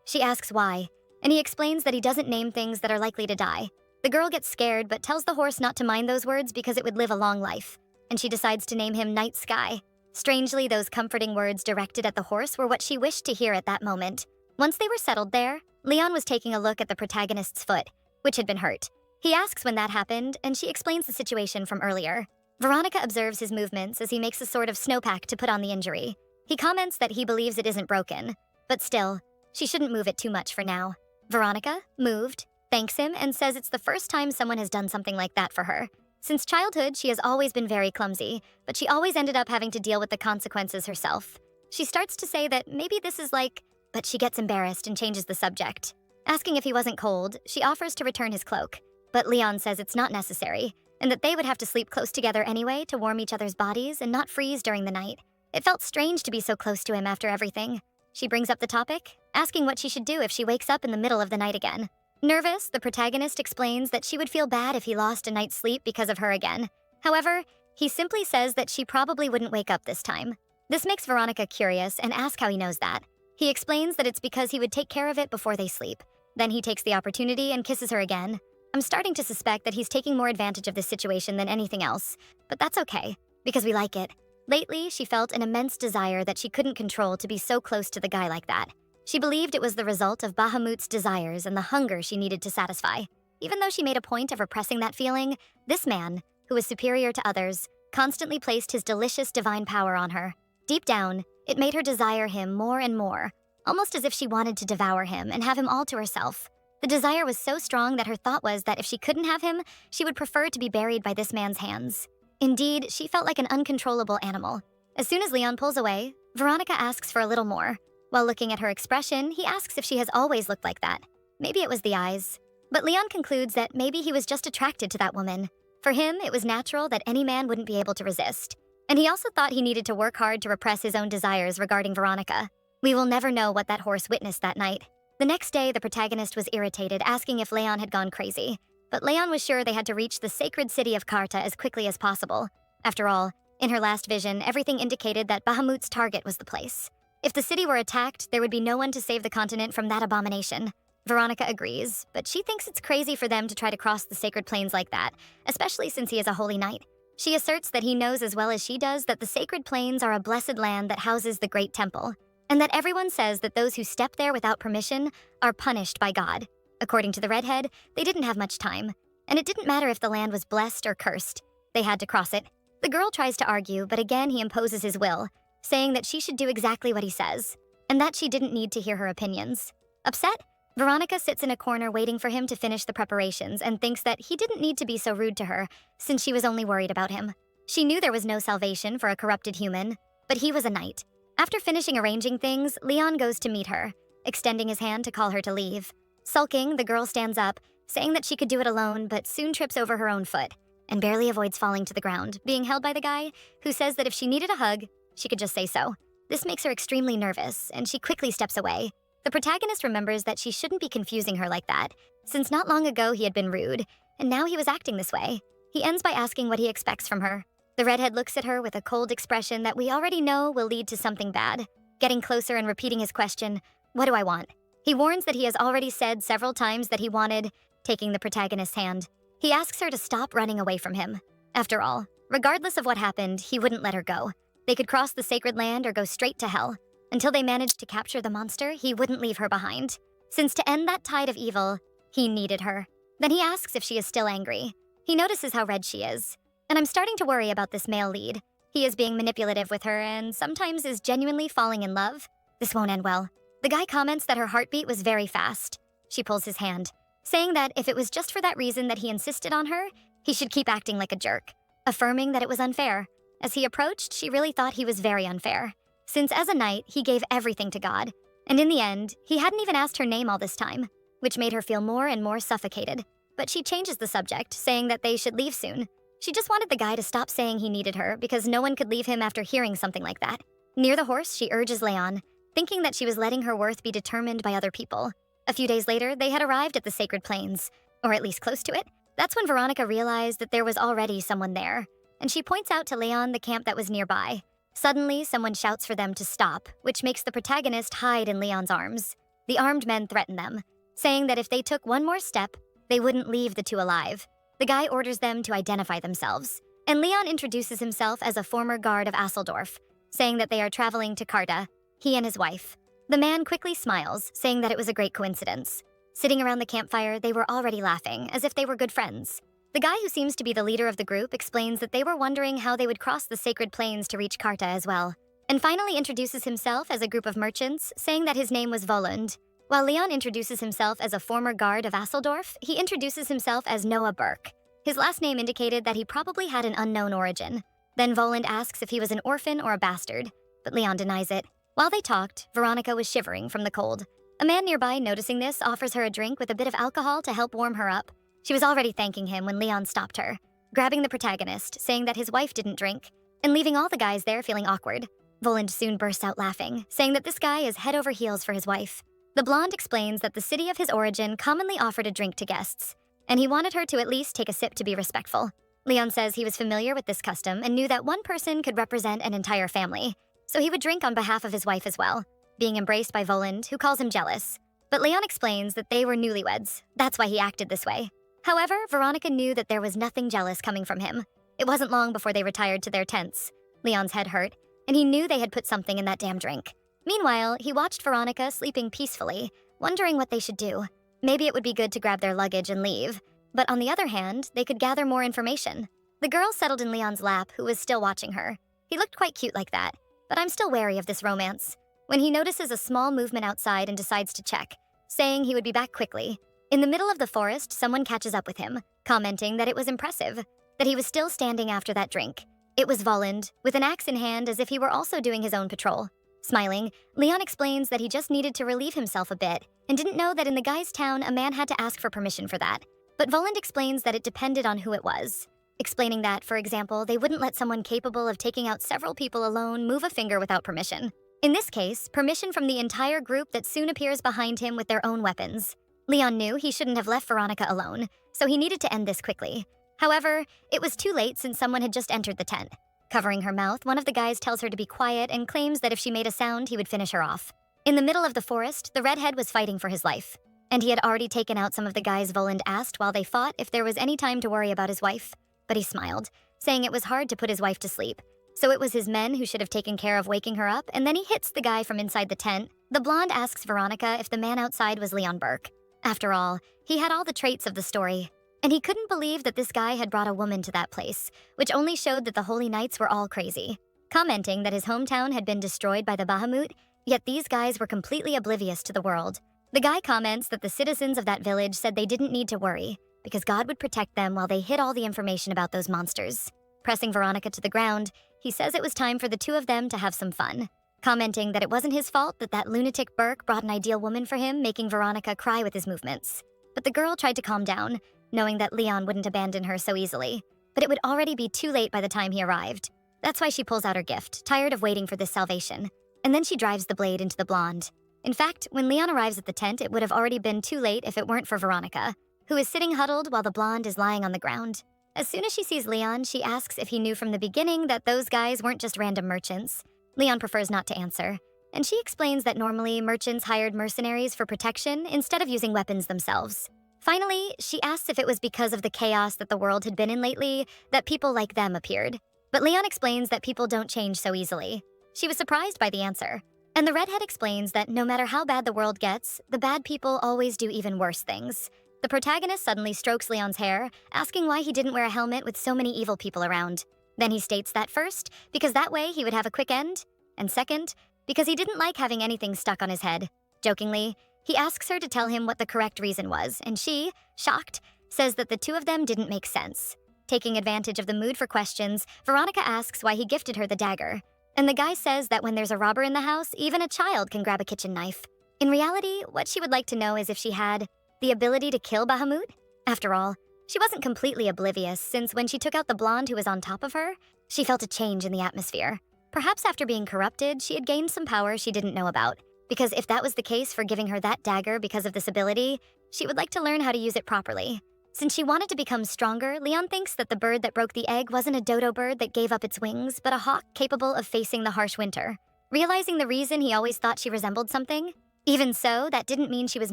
She asks why, and he explains that he doesn't name things that are likely to die. The girl gets scared but tells the horse not to mind those words because it would live a long life, and she decides to name him Night Sky. Strangely, those comforting words directed at the horse were what she wished to hear at that moment. Once they were settled there, Leon was taking a look at the protagonist's foot, which had been hurt. He asks when that happened, and she explains the situation from earlier. Veronica observes his movements as he makes a sort of snowpack to put on the injury. He comments that he believes it isn't broken, but still, she shouldn't move it too much for now. Veronica, moved, thanks him and says it's the first time someone has done something like that for her. Since childhood, she has always been very clumsy, but she always ended up having to deal with the consequences herself. She starts to say that maybe this is like, but she gets embarrassed and changes the subject. Asking if he wasn't cold, she offers to return his cloak, but Leon says it's not necessary, and that they would have to sleep close together anyway to warm each other's bodies and not freeze during the night. It felt strange to be so close to him after everything. She brings up the topic, asking what she should do if she wakes up in the middle of the night again. Nervous, the protagonist explains that she would feel bad if he lost a night's sleep because of her again. However, he simply says that she probably wouldn't wake up this time. This makes Veronica curious and asks how he knows that. He explains that it's because he would take care of it before they sleep. Then he takes the opportunity and kisses her again. I'm starting to suspect that he's taking more advantage of this situation than anything else, but that's okay, because we like it. Lately, she felt an immense desire that she couldn't control to be so close to the guy like that. She believed it was the result of Bahamut's desires and the hunger she needed to satisfy. Even though she made a point of repressing that feeling, this man, who was superior to others, constantly placed his delicious divine power on her. Deep down, it made her desire him more and more, almost as if she wanted to devour him and have him all to herself. The desire was so strong that her thought was that if she couldn't have him, she would prefer to be buried by this man's hands. Indeed, she felt like an uncontrollable animal. As soon as Leon pulls away, Veronica asks for a little more. While looking at her expression, he asks if she has always looked like that. Maybe it was the eyes. But Leon concludes that maybe he was just attracted to that woman. For him, it was natural that any man wouldn't be able to resist. And he also thought he needed to work hard to repress his own desires regarding Veronica. We will never know what that horse witnessed that night. The next day, the protagonist was irritated, asking if Leon had gone crazy. But Leon was sure they had to reach the sacred city of Karta as quickly as possible. After all, in her last vision, everything indicated that Bahamut's target was the place. If the city were attacked, there would be no one to save the continent from that abomination. Veronica agrees, but she thinks it's crazy for them to try to cross the sacred plains like that, especially since he is a holy knight. She asserts that he knows as well as she does that the sacred plains are a blessed land that houses the great temple, and that everyone says that those who step there without permission are punished by God. According to the redhead, they didn't have much time, and it didn't matter if the land was blessed or cursed. They had to cross it. The girl tries to argue, but again he imposes his will, saying that she should do exactly what he says, and that she didn't need to hear her opinions. Upset, Veronica sits in a corner waiting for him to finish the preparations and thinks that he didn't need to be so rude to her, since she was only worried about him. She knew there was no salvation for a corrupted human, but he was a knight. After finishing arranging things, Leon goes to meet her, extending his hand to call her to leave. Sulking, the girl stands up, saying that she could do it alone, but soon trips over her own foot, and barely avoids falling to the ground, being held by the guy, who says that if she needed a hug, she could just say so. This makes her extremely nervous, and she quickly steps away. The protagonist remembers that she shouldn't be confusing her like that, since not long ago he had been rude, and now he was acting this way. He ends by asking what he expects from her. The redhead looks at her with a cold expression that we already know will lead to something bad. getting closer and repeating his question, "What do I want?" He warns that he has already said several times that he wanted, taking the protagonist's hand. He asks her to stop running away from him. After all, regardless of what happened, he wouldn't let her go. They could cross the sacred land or go straight to hell. Until they managed to capture the monster, he wouldn't leave her behind. Since to end that tide of evil, he needed her. Then he asks if she is still angry. He notices how red she is. And I'm starting to worry about this male lead. He is being manipulative with her and sometimes is genuinely falling in love. This won't end well. The guy comments that her heartbeat was very fast. She pulls his hand, saying that if it was just for that reason that he insisted on her, he should keep acting like a jerk, affirming that it was unfair. As he approached, she really thought he was very unfair, since as a knight, he gave everything to God. And in the end, he hadn't even asked her name all this time, which made her feel more and more suffocated. But she changes the subject, saying that they should leave soon. She just wanted the guy to stop saying he needed her because no one could leave him after hearing something like that. Near the horse, she urges Leon, thinking that she was letting her worth be determined by other people. A few days later, they had arrived at the Sacred Plains, or at least close to it. That's when Veronica realized that there was already someone there, and she points out to Leon the camp that was nearby. Suddenly, someone shouts for them to stop, which makes the protagonist hide in Leon's arms. The armed men threaten them, saying that if they took one more step, they wouldn't leave the two alive. The guy orders them to identify themselves, and Leon introduces himself as a former guard of Asseldorf, saying that they are traveling to Carta, he and his wife. The man quickly smiles, saying that it was a great coincidence. Sitting around the campfire, they were already laughing, as if they were good friends. The guy who seems to be the leader of the group explains that they were wondering how they would cross the Sacred Plains to reach Carta as well, and finally introduces himself as a group of merchants, saying that his name was Volund. While Leon introduces himself as a former guard of Asseldorf, he introduces himself as Noah Burke. His last name indicated that he probably had an unknown origin. Then Volund asks if he was an orphan or a bastard, but Leon denies it. While they talked, Veronica was shivering from the cold. A man nearby, noticing this, offers her a drink with a bit of alcohol to help warm her up. She was already thanking him when Leon stopped her, grabbing the protagonist, saying that his wife didn't drink, and leaving all the guys there feeling awkward. Volund soon bursts out laughing, saying that this guy is head over heels for his wife. The blonde explains that the city of his origin commonly offered a drink to guests, and he wanted her to at least take a sip to be respectful. Leon says he was familiar with this custom and knew that one person could represent an entire family, so he would drink on behalf of his wife as well, being embraced by Volund, who calls him jealous. But Leon explains that they were newlyweds. That's why he acted this way. However, Veronica knew that there was nothing jealous coming from him. It wasn't long before they retired to their tents. Leon's head hurt, and he knew they had put something in that damn drink. Meanwhile, he watched Veronica sleeping peacefully, wondering what they should do. Maybe it would be good to grab their luggage and leave. But on the other hand, they could gather more information. The girl settled in Leon's lap, who was still watching her. He looked quite cute like that, but I'm still wary of this romance. When he notices a small movement outside and decides to check, saying he would be back quickly. In the middle of the forest, someone catches up with him, commenting that it was impressive, that he was still standing after that drink. It was Volund, with an axe in hand as if he were also doing his own patrol. Smiling, Leon explains that he just needed to relieve himself a bit, and didn't know that in the guy's town a man had to ask for permission for that. But Volund explains that it depended on who it was, explaining that, for example, they wouldn't let someone capable of taking out several people alone move a finger without permission. In this case, permission from the entire group that soon appears behind him with their own weapons. Leon knew he shouldn't have left Veronica alone, so he needed to end this quickly. However, it was too late since someone had just entered the tent. Covering her mouth, one of the guys tells her to be quiet and claims that if she made a sound, he would finish her off. In the middle of the forest, the redhead was fighting for his life, and he had already taken out some of the guys Volund asked while they fought if there was any time to worry about his wife. But he smiled, saying it was hard to put his wife to sleep, so it was his men who should have taken care of waking her up, and then he hits the guy from inside the tent. The blonde asks Veronica if the man outside was Leon Burke. After all, he had all the traits of the story, and he couldn't believe that this guy had brought a woman to that place, which only showed that the Holy Knights were all crazy. Commenting that his hometown had been destroyed by the Bahamut, yet these guys were completely oblivious to the world. The guy comments that the citizens of that village said they didn't need to worry, because God would protect them while they hid all the information about those monsters. Pressing Veronica to the ground, he says it was time for the two of them to have some fun, commenting that it wasn't his fault that that lunatic Burke brought an ideal woman for him, making Veronica cry with his movements. But the girl tried to calm down, knowing that Leon wouldn't abandon her so easily. But it would already be too late by the time he arrived. That's why she pulls out her gift, tired of waiting for this salvation. And then she drives the blade into the blonde. In fact, when Leon arrives at the tent, it would have already been too late if it weren't for Veronica, who is sitting huddled while the blonde is lying on the ground. As soon as she sees Leon, she asks if he knew from the beginning that those guys weren't just random merchants. Leon prefers not to answer, and she explains that normally merchants hired mercenaries for protection instead of using weapons themselves. Finally, she asks if it was because of the chaos that the world had been in lately that people like them appeared. But Leon explains that people don't change so easily. She was surprised by the answer. And the redhead explains that no matter how bad the world gets, the bad people always do even worse things. The protagonist suddenly strokes Leon's hair, asking why he didn't wear a helmet with so many evil people around. Then he states that first, because that way he would have a quick end, and second, because he didn't like having anything stuck on his head. Jokingly, he asks her to tell him what the correct reason was, and she, shocked, says that the two of them didn't make sense. Taking advantage of the mood for questions, Veronica asks why he gifted her the dagger. And the guy says that when there's a robber in the house, even a child can grab a kitchen knife. In reality, what she would like to know is if she had the ability to kill Bahamut. After all, she wasn't completely oblivious, since when she took out the blonde who was on top of her, she felt a change in the atmosphere. Perhaps after being corrupted, she had gained some power she didn't know about. Because if that was the case for giving her that dagger because of this ability, she would like to learn how to use it properly. Since she wanted to become stronger, Leon thinks that the bird that broke the egg wasn't a dodo bird that gave up its wings, but a hawk capable of facing the harsh winter. Realizing the reason he always thought she resembled something? Even so, that didn't mean she was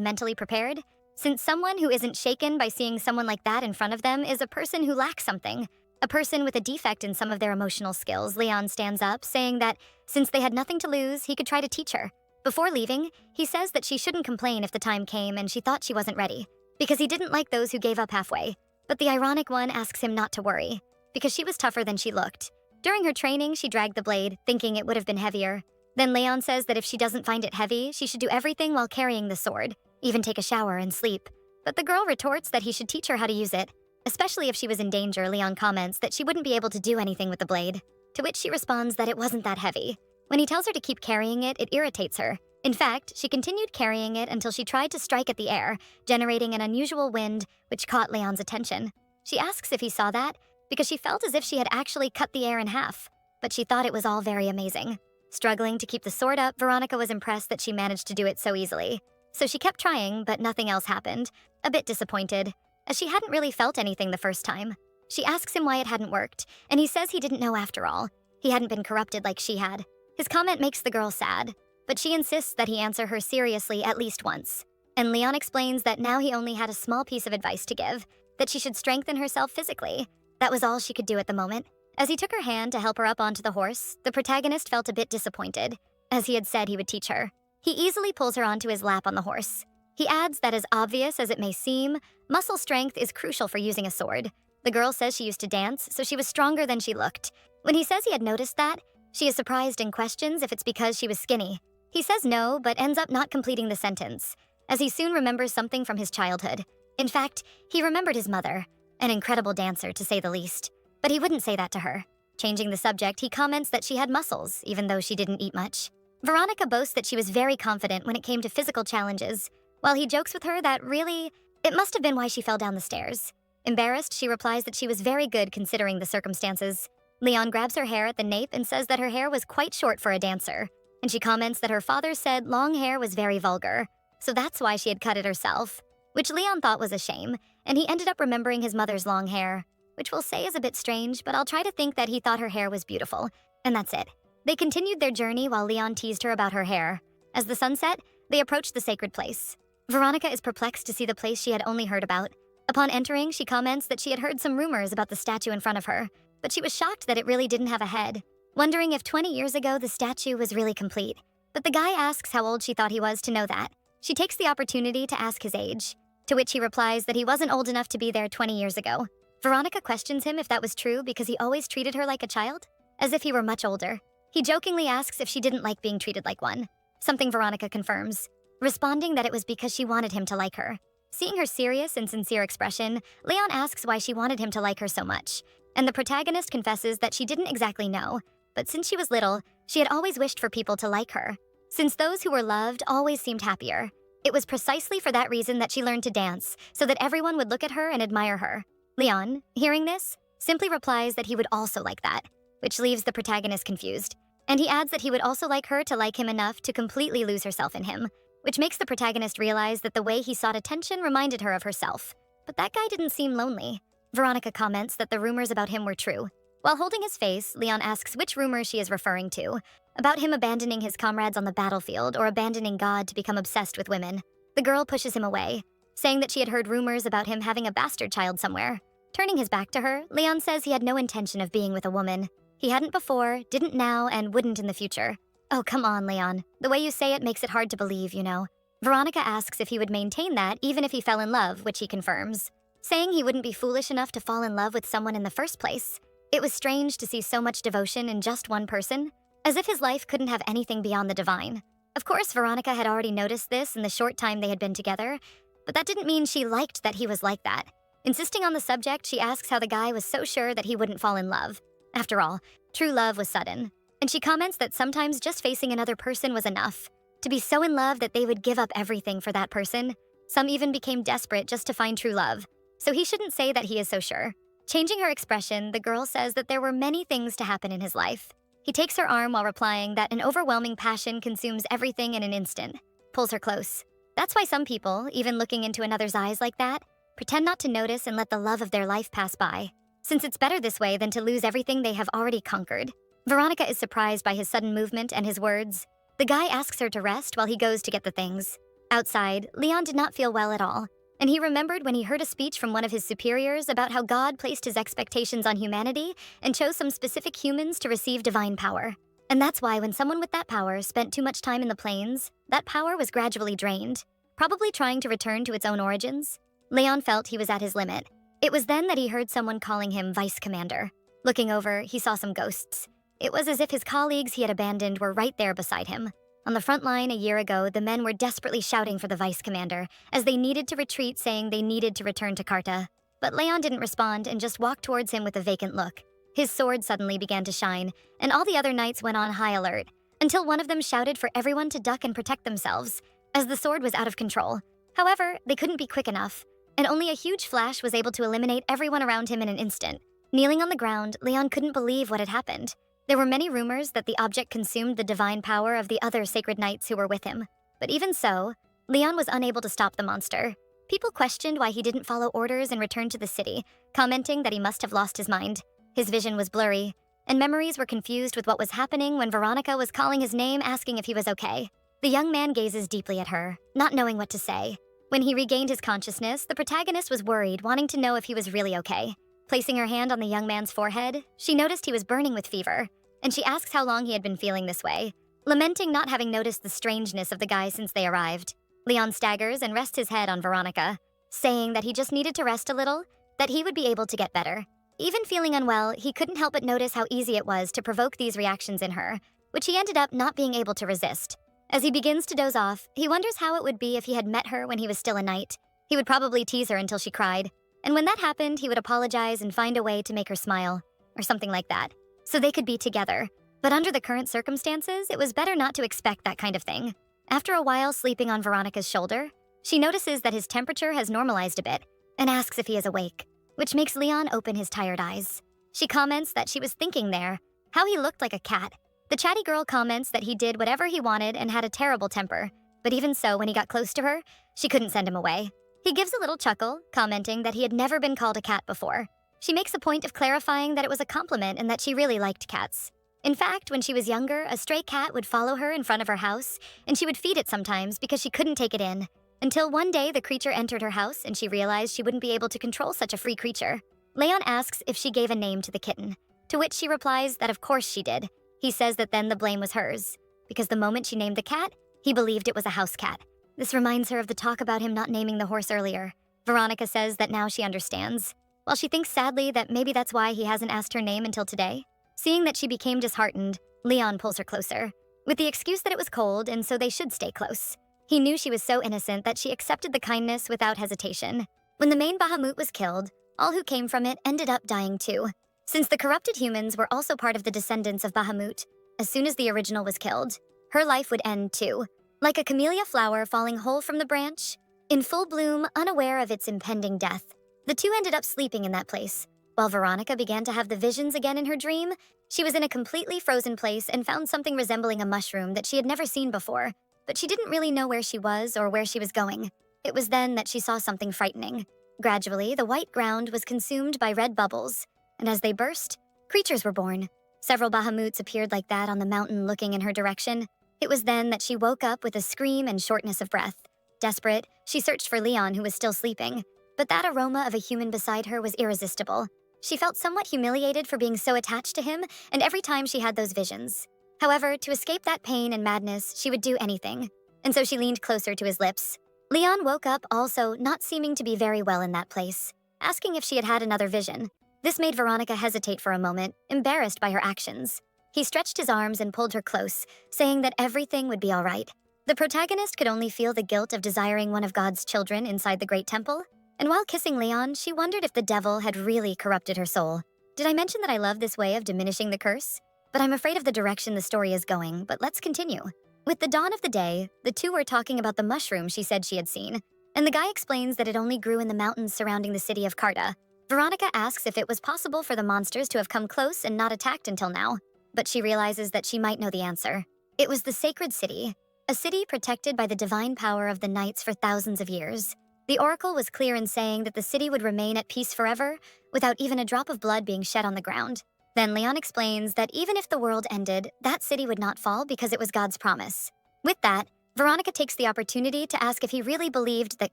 mentally prepared. Since someone who isn't shaken by seeing someone like that in front of them is a person who lacks something. A person with a defect in some of their emotional skills, Leon stands up, saying that since they had nothing to lose, he could try to teach her. Before leaving, he says that she shouldn't complain if the time came and she thought she wasn't ready, because he didn't like those who gave up halfway. But the ironic one asks him not to worry, because she was tougher than she looked. During her training, she dragged the blade, thinking it would have been heavier. Then Leon says that if she doesn't find it heavy, she should do everything while carrying the sword, even take a shower and sleep. But the girl retorts that he should teach her how to use it. Especially if she was in danger, Leon comments that she wouldn't be able to do anything with the blade, to which she responds that it wasn't that heavy. When he tells her to keep carrying it, it irritates her. In fact, she continued carrying it until she tried to strike at the air, generating an unusual wind, which caught Leon's attention. She asks if he saw that, because she felt as if she had actually cut the air in half, but she thought it was all very amazing. Struggling to keep the sword up, Veronica was impressed that she managed to do it so easily. So she kept trying, but nothing else happened, a bit disappointed, as she hadn't really felt anything the first time. She asks him why it hadn't worked, and he says he didn't know after all. He hadn't been corrupted like she had. His comment makes the girl sad, but she insists that he answer her seriously at least once. And Leon explains that now he only had a small piece of advice to give, that she should strengthen herself physically. That was all she could do at the moment. As he took her hand to help her up onto the horse, the protagonist felt a bit disappointed, as he had said he would teach her. He easily pulls her onto his lap on the horse. He adds that as obvious as it may seem, muscle strength is crucial for using a sword. The girl says she used to dance, so she was stronger than she looked. When he says he had noticed that, she is surprised and questions if it's because she was skinny. He says no, but ends up not completing the sentence, as he soon remembers something from his childhood. In fact, he remembered his mother, an incredible dancer to say the least. But he wouldn't say that to her. Changing the subject, he comments that she had muscles, even though she didn't eat much. Veronica boasts that she was very confident when it came to physical challenges, while he jokes with her that really, it must have been why she fell down the stairs. Embarrassed, she replies that she was very good considering the circumstances. Leon grabs her hair at the nape and says that her hair was quite short for a dancer, and she comments that her father said long hair was very vulgar, so that's why she had cut it herself, which Leon thought was a shame, and he ended up remembering his mother's long hair, which we'll say is a bit strange, but I'll try to think that he thought her hair was beautiful, and that's it. They continued their journey while Leon teased her about her hair. As the sun set, they approached the sacred place. Veronica is perplexed to see the place she had only heard about. Upon entering, she comments that she had heard some rumors about the statue in front of her, but she was shocked that it really didn't have a head, wondering if 20 years ago the statue was really complete. But the guy asks how old she thought he was to know that. She takes the opportunity to ask his age, to which he replies that he wasn't old enough to be there 20 years ago. Veronica questions him if that was true because he always treated her like a child, as if he were much older. He jokingly asks if she didn't like being treated like one, something Veronica confirms, responding that it was because she wanted him to like her. Seeing her serious and sincere expression, Leon asks why she wanted him to like her so much, and the protagonist confesses that she didn't exactly know, but since she was little, she had always wished for people to like her, since those who were loved always seemed happier. It was precisely for that reason that she learned to dance, so that everyone would look at her and admire her. Leon, hearing this, simply replies that he would also like that, which leaves the protagonist confused. And he adds that he would also like her to like him enough to completely lose herself in him, which makes the protagonist realize that the way he sought attention reminded her of herself. But that guy didn't seem lonely. Veronica comments that the rumors about him were true. While holding his face, Leon asks which rumors she is referring to, about him abandoning his comrades on the battlefield or abandoning God to become obsessed with women. The girl pushes him away, saying that she had heard rumors about him having a bastard child somewhere. Turning his back to her, Leon says he had no intention of being with a woman. He hadn't before, didn't now, and wouldn't in the future. Oh, come on, Leon. The way you say it makes it hard to believe, you know. Veronica asks if he would maintain that even if he fell in love, which he confirms, saying he wouldn't be foolish enough to fall in love with someone in the first place. It was strange to see so much devotion in just one person, as if his life couldn't have anything beyond the divine. Of course, Veronica had already noticed this in the short time they had been together, but that didn't mean she liked that he was like that. Insisting on the subject, she asks how the guy was so sure that he wouldn't fall in love. After all, true love was sudden. And she comments that sometimes just facing another person was enough. To be so in love that they would give up everything for that person. Some even became desperate just to find true love. So he shouldn't say that he is so sure. Changing her expression, the girl says that there were many things to happen in his life. He takes her arm while replying that an overwhelming passion consumes everything in an instant. Pulls her close. That's why some people, even looking into another's eyes like that, pretend not to notice and let the love of their life pass by, since it's better this way than to lose everything they have already conquered. Veronica is surprised by his sudden movement and his words. The guy asks her to rest while he goes to get the things. Outside, Leon did not feel well at all, and he remembered when he heard a speech from one of his superiors about how God placed his expectations on humanity and chose some specific humans to receive divine power. And that's why when someone with that power spent too much time in the plains, that power was gradually drained, probably trying to return to its own origins. Leon felt he was at his limit. It was then that he heard someone calling him Vice Commander. Looking over, he saw some ghosts. It was as if his colleagues he had abandoned were right there beside him. On the front line a year ago, the men were desperately shouting for the Vice Commander, as they needed to retreat, saying they needed to return to Karta. But Leon didn't respond and just walked towards him with a vacant look. His sword suddenly began to shine, and all the other knights went on high alert, until one of them shouted for everyone to duck and protect themselves, as the sword was out of control. However, they couldn't be quick enough, and only a huge flash was able to eliminate everyone around him in an instant. Kneeling on the ground, Leon couldn't believe what had happened. There were many rumors that the object consumed the divine power of the other sacred knights who were with him. But even so, Leon was unable to stop the monster. People questioned why he didn't follow orders and return to the city, commenting that he must have lost his mind. His vision was blurry, and memories were confused with what was happening when Veronica was calling his name, asking if he was okay. The young man gazes deeply at her, not knowing what to say. When he regained his consciousness, the protagonist was worried, wanting to know if he was really okay. Placing her hand on the young man's forehead, she noticed he was burning with fever, and she asks how long he had been feeling this way, lamenting not having noticed the strangeness of the guy since they arrived. Leon staggers and rests his head on Veronica, saying that he just needed to rest a little, that he would be able to get better. Even feeling unwell, he couldn't help but notice how easy it was to provoke these reactions in her, which he ended up not being able to resist. As he begins to doze off, he wonders how it would be if he had met her when he was still a knight. He would probably tease her until she cried, and when that happened, he would apologize and find a way to make her smile, or something like that, so they could be together. But under the current circumstances, it was better not to expect that kind of thing. After a while sleeping on Veronica's shoulder, she notices that his temperature has normalized a bit, and asks if he is awake, which makes Leon open his tired eyes. She comments that she was thinking there, how he looked like a cat. The chatty girl comments that he did whatever he wanted and had a terrible temper, but even so, when he got close to her, she couldn't send him away. He gives a little chuckle, commenting that he had never been called a cat before. She makes a point of clarifying that it was a compliment and that she really liked cats. In fact, when she was younger, a stray cat would follow her in front of her house, and she would feed it sometimes because she couldn't take it in. Until one day, the creature entered her house and she realized she wouldn't be able to control such a free creature. Leon asks if she gave a name to the kitten, to which she replies that of course she did. He says that then the blame was hers, because the moment she named the cat, he believed it was a house cat. This reminds her of the talk about him not naming the horse earlier. Veronica says that now she understands, while she thinks sadly that maybe that's why he hasn't asked her name until today. Seeing that she became disheartened, Leon pulls her closer, with the excuse that it was cold and so they should stay close. He knew she was so innocent that she accepted the kindness without hesitation. When the main Bahamut was killed, all who came from it ended up dying too. Since the corrupted humans were also part of the descendants of Bahamut, as soon as the original was killed, her life would end too. Like a camellia flower falling whole from the branch, in full bloom, unaware of its impending death. The two ended up sleeping in that place. While Veronica began to have the visions again in her dream, she was in a completely frozen place and found something resembling a mushroom that she had never seen before, but she didn't really know where she was or where she was going. It was then that she saw something frightening. Gradually, the white ground was consumed by red bubbles, and as they burst, creatures were born. Several Bahamutes appeared like that on the mountain looking in her direction. It was then that she woke up with a scream and shortness of breath. Desperate, she searched for Leon, who was still sleeping. But that aroma of a human beside her was irresistible. She felt somewhat humiliated for being so attached to him, and every time she had those visions. However, to escape that pain and madness, she would do anything. And so she leaned closer to his lips. Leon woke up also not seeming to be very well in that place, asking if she had had another vision. This made Veronica hesitate for a moment, embarrassed by her actions. He stretched his arms and pulled her close, saying that everything would be all right. The protagonist could only feel the guilt of desiring one of God's children inside the Great Temple, and while kissing Leon, she wondered if the devil had really corrupted her soul. Did I mention that I love this way of diminishing the curse? But I'm afraid of the direction the story is going, but let's continue. With the dawn of the day, the two were talking about the mushroom she said she had seen, and the guy explains that it only grew in the mountains surrounding the city of Carta. Veronica asks if it was possible for the monsters to have come close and not attacked until now, but she realizes that she might know the answer. It was the sacred city, a city protected by the divine power of the knights for thousands of years. The oracle was clear in saying that the city would remain at peace forever, without even a drop of blood being shed on the ground. Then Leon explains that even if the world ended, that city would not fall because it was God's promise. With that, Veronica takes the opportunity to ask if he really believed that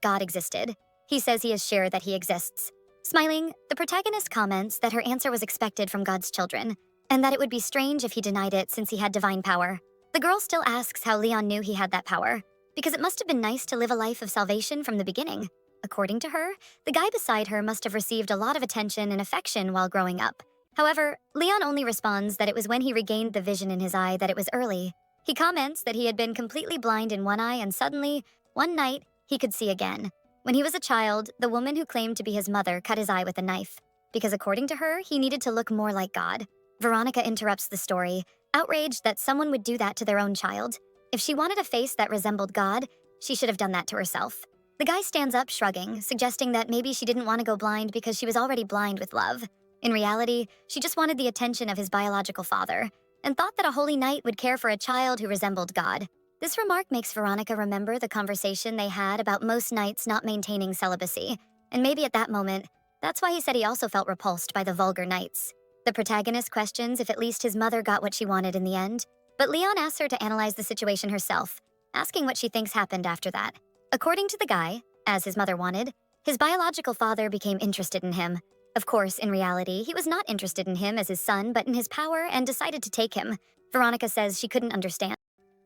God existed. He says he is sure that he exists. Smiling, the protagonist comments that her answer was expected from God's children, and that it would be strange if he denied it since he had divine power. The girl still asks how Leon knew he had that power, because it must have been nice to live a life of salvation from the beginning. According to her, the guy beside her must have received a lot of attention and affection while growing up. However, Leon only responds that it was when he regained the vision in his eye that it was early. He comments that he had been completely blind in one eye and suddenly, one night, he could see again. When he was a child, the woman who claimed to be his mother cut his eye with a knife, because according to her, he needed to look more like God. Veronica interrupts the story, outraged that someone would do that to their own child. If she wanted a face that resembled God, she should have done that to herself. The guy stands up, shrugging, suggesting that maybe she didn't want to go blind because she was already blind with love. In reality, she just wanted the attention of his biological father, and thought that a holy knight would care for a child who resembled God. This remark makes Veronica remember the conversation they had about most knights not maintaining celibacy, and maybe at that moment, that's why he said he also felt repulsed by the vulgar knights. The protagonist questions if at least his mother got what she wanted in the end, but Leon asks her to analyze the situation herself, asking what she thinks happened after that. According to the guy, as his mother wanted, his biological father became interested in him. Of course, in reality, he was not interested in him as his son, but in his power, and decided to take him. Veronica says she couldn't understand.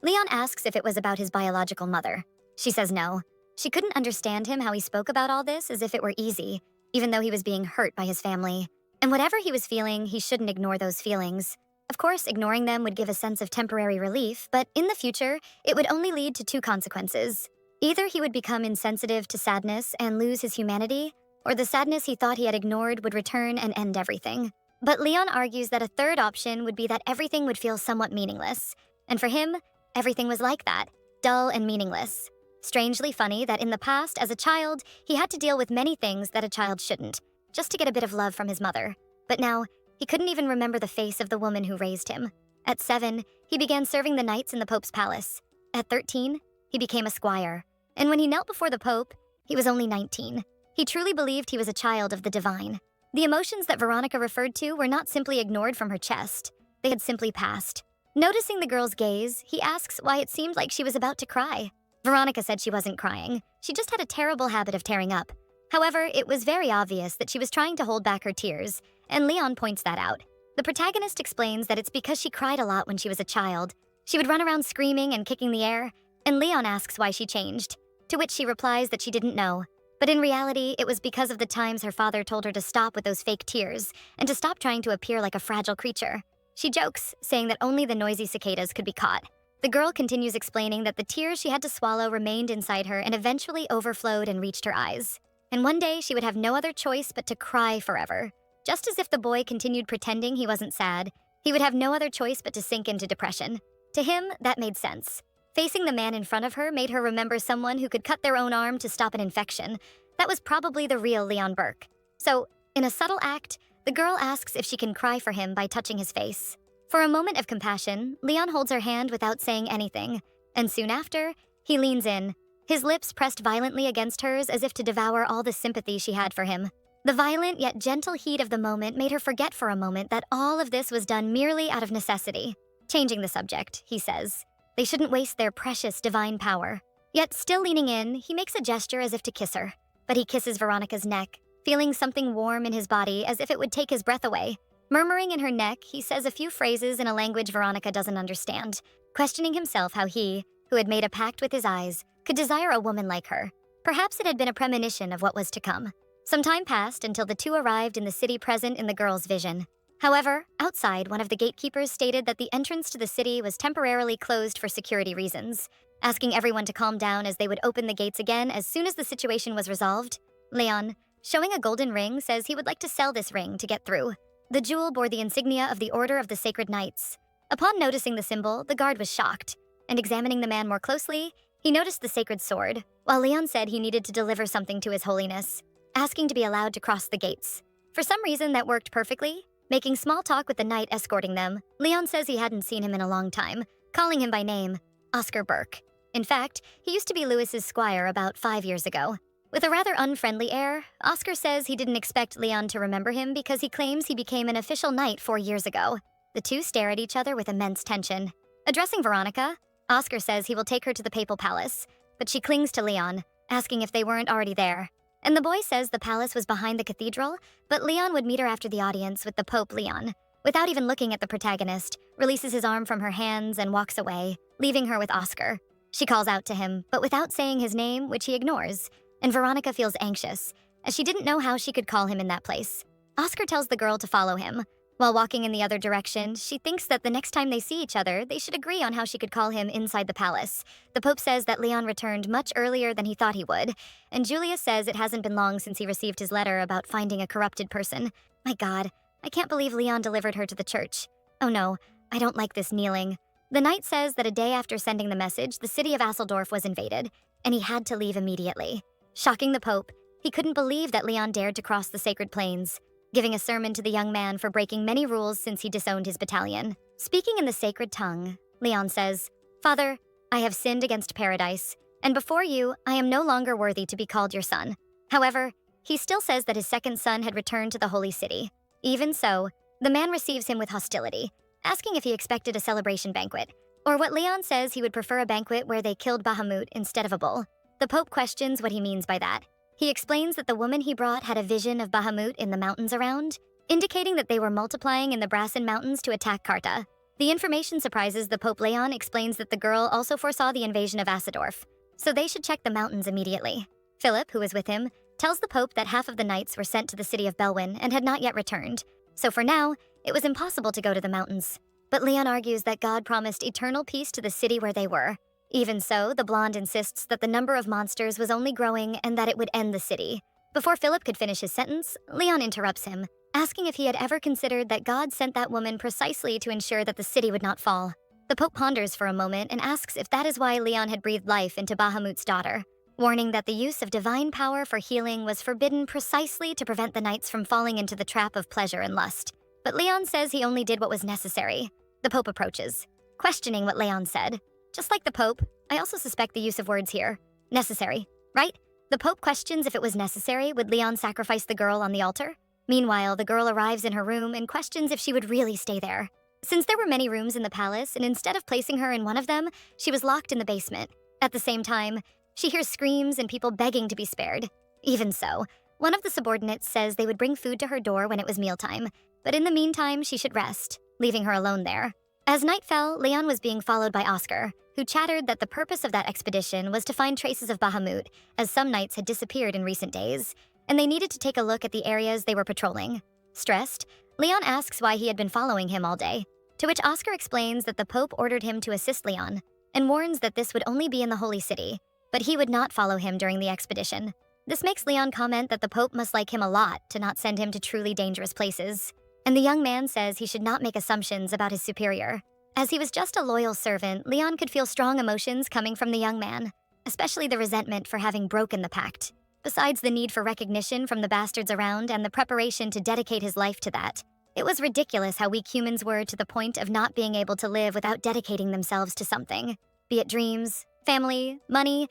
Leon asks if it was about his biological mother. She says no. She couldn't understand him how he spoke about all this as if it were easy, even though he was being hurt by his family. And whatever he was feeling, he shouldn't ignore those feelings. Of course, ignoring them would give a sense of temporary relief, but in the future, it would only lead to two consequences. Either he would become insensitive to sadness and lose his humanity, or the sadness he thought he had ignored would return and end everything. But Leon argues that a third option would be that everything would feel somewhat meaningless. And for him, everything was like that, dull and meaningless. Strangely funny that in the past, as a child, he had to deal with many things that a child shouldn't, just to get a bit of love from his mother. But now, he couldn't even remember the face of the woman who raised him. At 7, he began serving the knights in the Pope's palace. At 13, he became a squire. And when he knelt before the Pope, he was only 19. He truly believed he was a child of the divine. The emotions that Veronica referred to were not simply ignored from her chest. They had simply passed. Noticing the girl's gaze, he asks why it seemed like she was about to cry. Veronica said she wasn't crying. She just had a terrible habit of tearing up. However, it was very obvious that she was trying to hold back her tears, and Leon points that out. The protagonist explains that it's because she cried a lot when she was a child. She would run around screaming and kicking the air, and Leon asks why she changed, to which she replies that she didn't know. But in reality, it was because of the times her father told her to stop with those fake tears and to stop trying to appear like a fragile creature. She jokes, saying that only the noisy cicadas could be caught. The girl continues explaining that the tears she had to swallow remained inside her and eventually overflowed and reached her eyes. And one day, she would have no other choice but to cry forever. Just as if the boy continued pretending he wasn't sad, he would have no other choice but to sink into depression. To him, that made sense. Facing the man in front of her made her remember someone who could cut their own arm to stop an infection. That was probably the real Leon Burke. So, in a subtle act, the girl asks if she can cry for him by touching his face. For a moment of compassion, Leon holds her hand without saying anything, and soon after, he leans in, his lips pressed violently against hers as if to devour all the sympathy she had for him. The violent yet gentle heat of the moment made her forget for a moment that all of this was done merely out of necessity. Changing the subject, he says, they shouldn't waste their precious divine power. Yet, still leaning in, he makes a gesture as if to kiss her. But he kisses Veronica's neck, feeling something warm in his body as if it would take his breath away. Murmuring in her neck, he says a few phrases in a language Veronica doesn't understand, questioning himself how he, who had made a pact with his eyes, could desire a woman like her. Perhaps it had been a premonition of what was to come. Some time passed until the two arrived in the city present in the girl's vision. However, outside, one of the gatekeepers stated that the entrance to the city was temporarily closed for security reasons, asking everyone to calm down as they would open the gates again as soon as the situation was resolved. Leon, showing a golden ring, says he would like to sell this ring to get through. The jewel bore the insignia of the Order of the Sacred Knights. Upon noticing the symbol, the guard was shocked, and examining the man more closely, he noticed the sacred sword, while Leon said he needed to deliver something to His Holiness, asking to be allowed to cross the gates. For some reason, that worked perfectly. Making small talk with the knight escorting them, Leon says he hadn't seen him in a long time, calling him by name, Oscar Burke. In fact, he used to be Lewis's squire about 5 years ago. With a rather unfriendly air, Oscar says he didn't expect Leon to remember him because he claims he became an official knight 4 years ago. The two stare at each other with immense tension. Addressing Veronica, Oscar says he will take her to the papal palace, but she clings to Leon, asking if they weren't already there. And the boy says the palace was behind the cathedral, but Leon would meet her after the audience with the Pope Leon. Without even looking at the protagonist, releases his arm from her hands and walks away, leaving her with Oscar. She calls out to him, but without saying his name, which he ignores, and Veronica feels anxious, as she didn't know how she could call him in that place. Oscar tells the girl to follow him. While walking in the other direction, she thinks that the next time they see each other, they should agree on how she could call him inside the palace. The Pope says that Leon returned much earlier than he thought he would, and Julia says it hasn't been long since he received his letter about finding a corrupted person. My God, I can't believe Leon delivered her to the church. Oh no, I don't like this kneeling. The knight says that a day after sending the message, the city of Asseldorf was invaded, and he had to leave immediately. Shocking the Pope, he couldn't believe that Leon dared to cross the sacred plains, giving a sermon to the young man for breaking many rules since he disowned his battalion. Speaking in the sacred tongue, Leon says, "Father, I have sinned against paradise, and before you, I am no longer worthy to be called your son." However, he still says that his second son had returned to the holy city. Even so, the man receives him with hostility, asking if he expected a celebration banquet, or what Leon says he would prefer a banquet where they killed Bahamut instead of a bull. The Pope questions what he means by that. He explains that the woman he brought had a vision of Bahamut in the mountains around, indicating that they were multiplying in the Brassen Mountains to attack Karta. The information surprises the Pope. Leon explains that the girl also foresaw the invasion of Assedorf, so they should check the mountains immediately. Philip, who is with him, tells the Pope that half of the knights were sent to the city of Belwyn and had not yet returned, so for now, it was impossible to go to the mountains. But Leon argues that God promised eternal peace to the city where they were. Even so, the blonde insists that the number of monsters was only growing and that it would end the city. Before Philip could finish his sentence, Leon interrupts him, asking if he had ever considered that God sent that woman precisely to ensure that the city would not fall. The Pope ponders for a moment and asks if that is why Leon had breathed life into Bahamut's daughter, warning that the use of divine power for healing was forbidden precisely to prevent the knights from falling into the trap of pleasure and lust. But Leon says he only did what was necessary. The Pope approaches, questioning what Leon said. Just like the Pope, I also suspect the use of words here. Necessary, right? The Pope questions if it was necessary, would Leon sacrifice the girl on the altar? Meanwhile, the girl arrives in her room and questions if she would really stay there. Since there were many rooms in the palace, and instead of placing her in one of them, she was locked in the basement. At the same time, she hears screams and people begging to be spared. Even so, one of the subordinates says they would bring food to her door when it was mealtime, but in the meantime, she should rest, leaving her alone there. As night fell, Leon was being followed by Oscar, who chattered that the purpose of that expedition was to find traces of Bahamut, as some knights had disappeared in recent days, and they needed to take a look at the areas they were patrolling. Stressed, Leon asks why he had been following him all day, to which Oscar explains that the Pope ordered him to assist Leon, and warns that this would only be in the Holy City, but he would not follow him during the expedition. This makes Leon comment that the Pope must like him a lot to not send him to truly dangerous places, and the young man says he should not make assumptions about his superior. As he was just a loyal servant, Leon could feel strong emotions coming from the young man, especially the resentment for having broken the pact, besides the need for recognition from the bastards around and the preparation to dedicate his life to that. It was ridiculous how weak humans were to the point of not being able to live without dedicating themselves to something, be it dreams, family, money,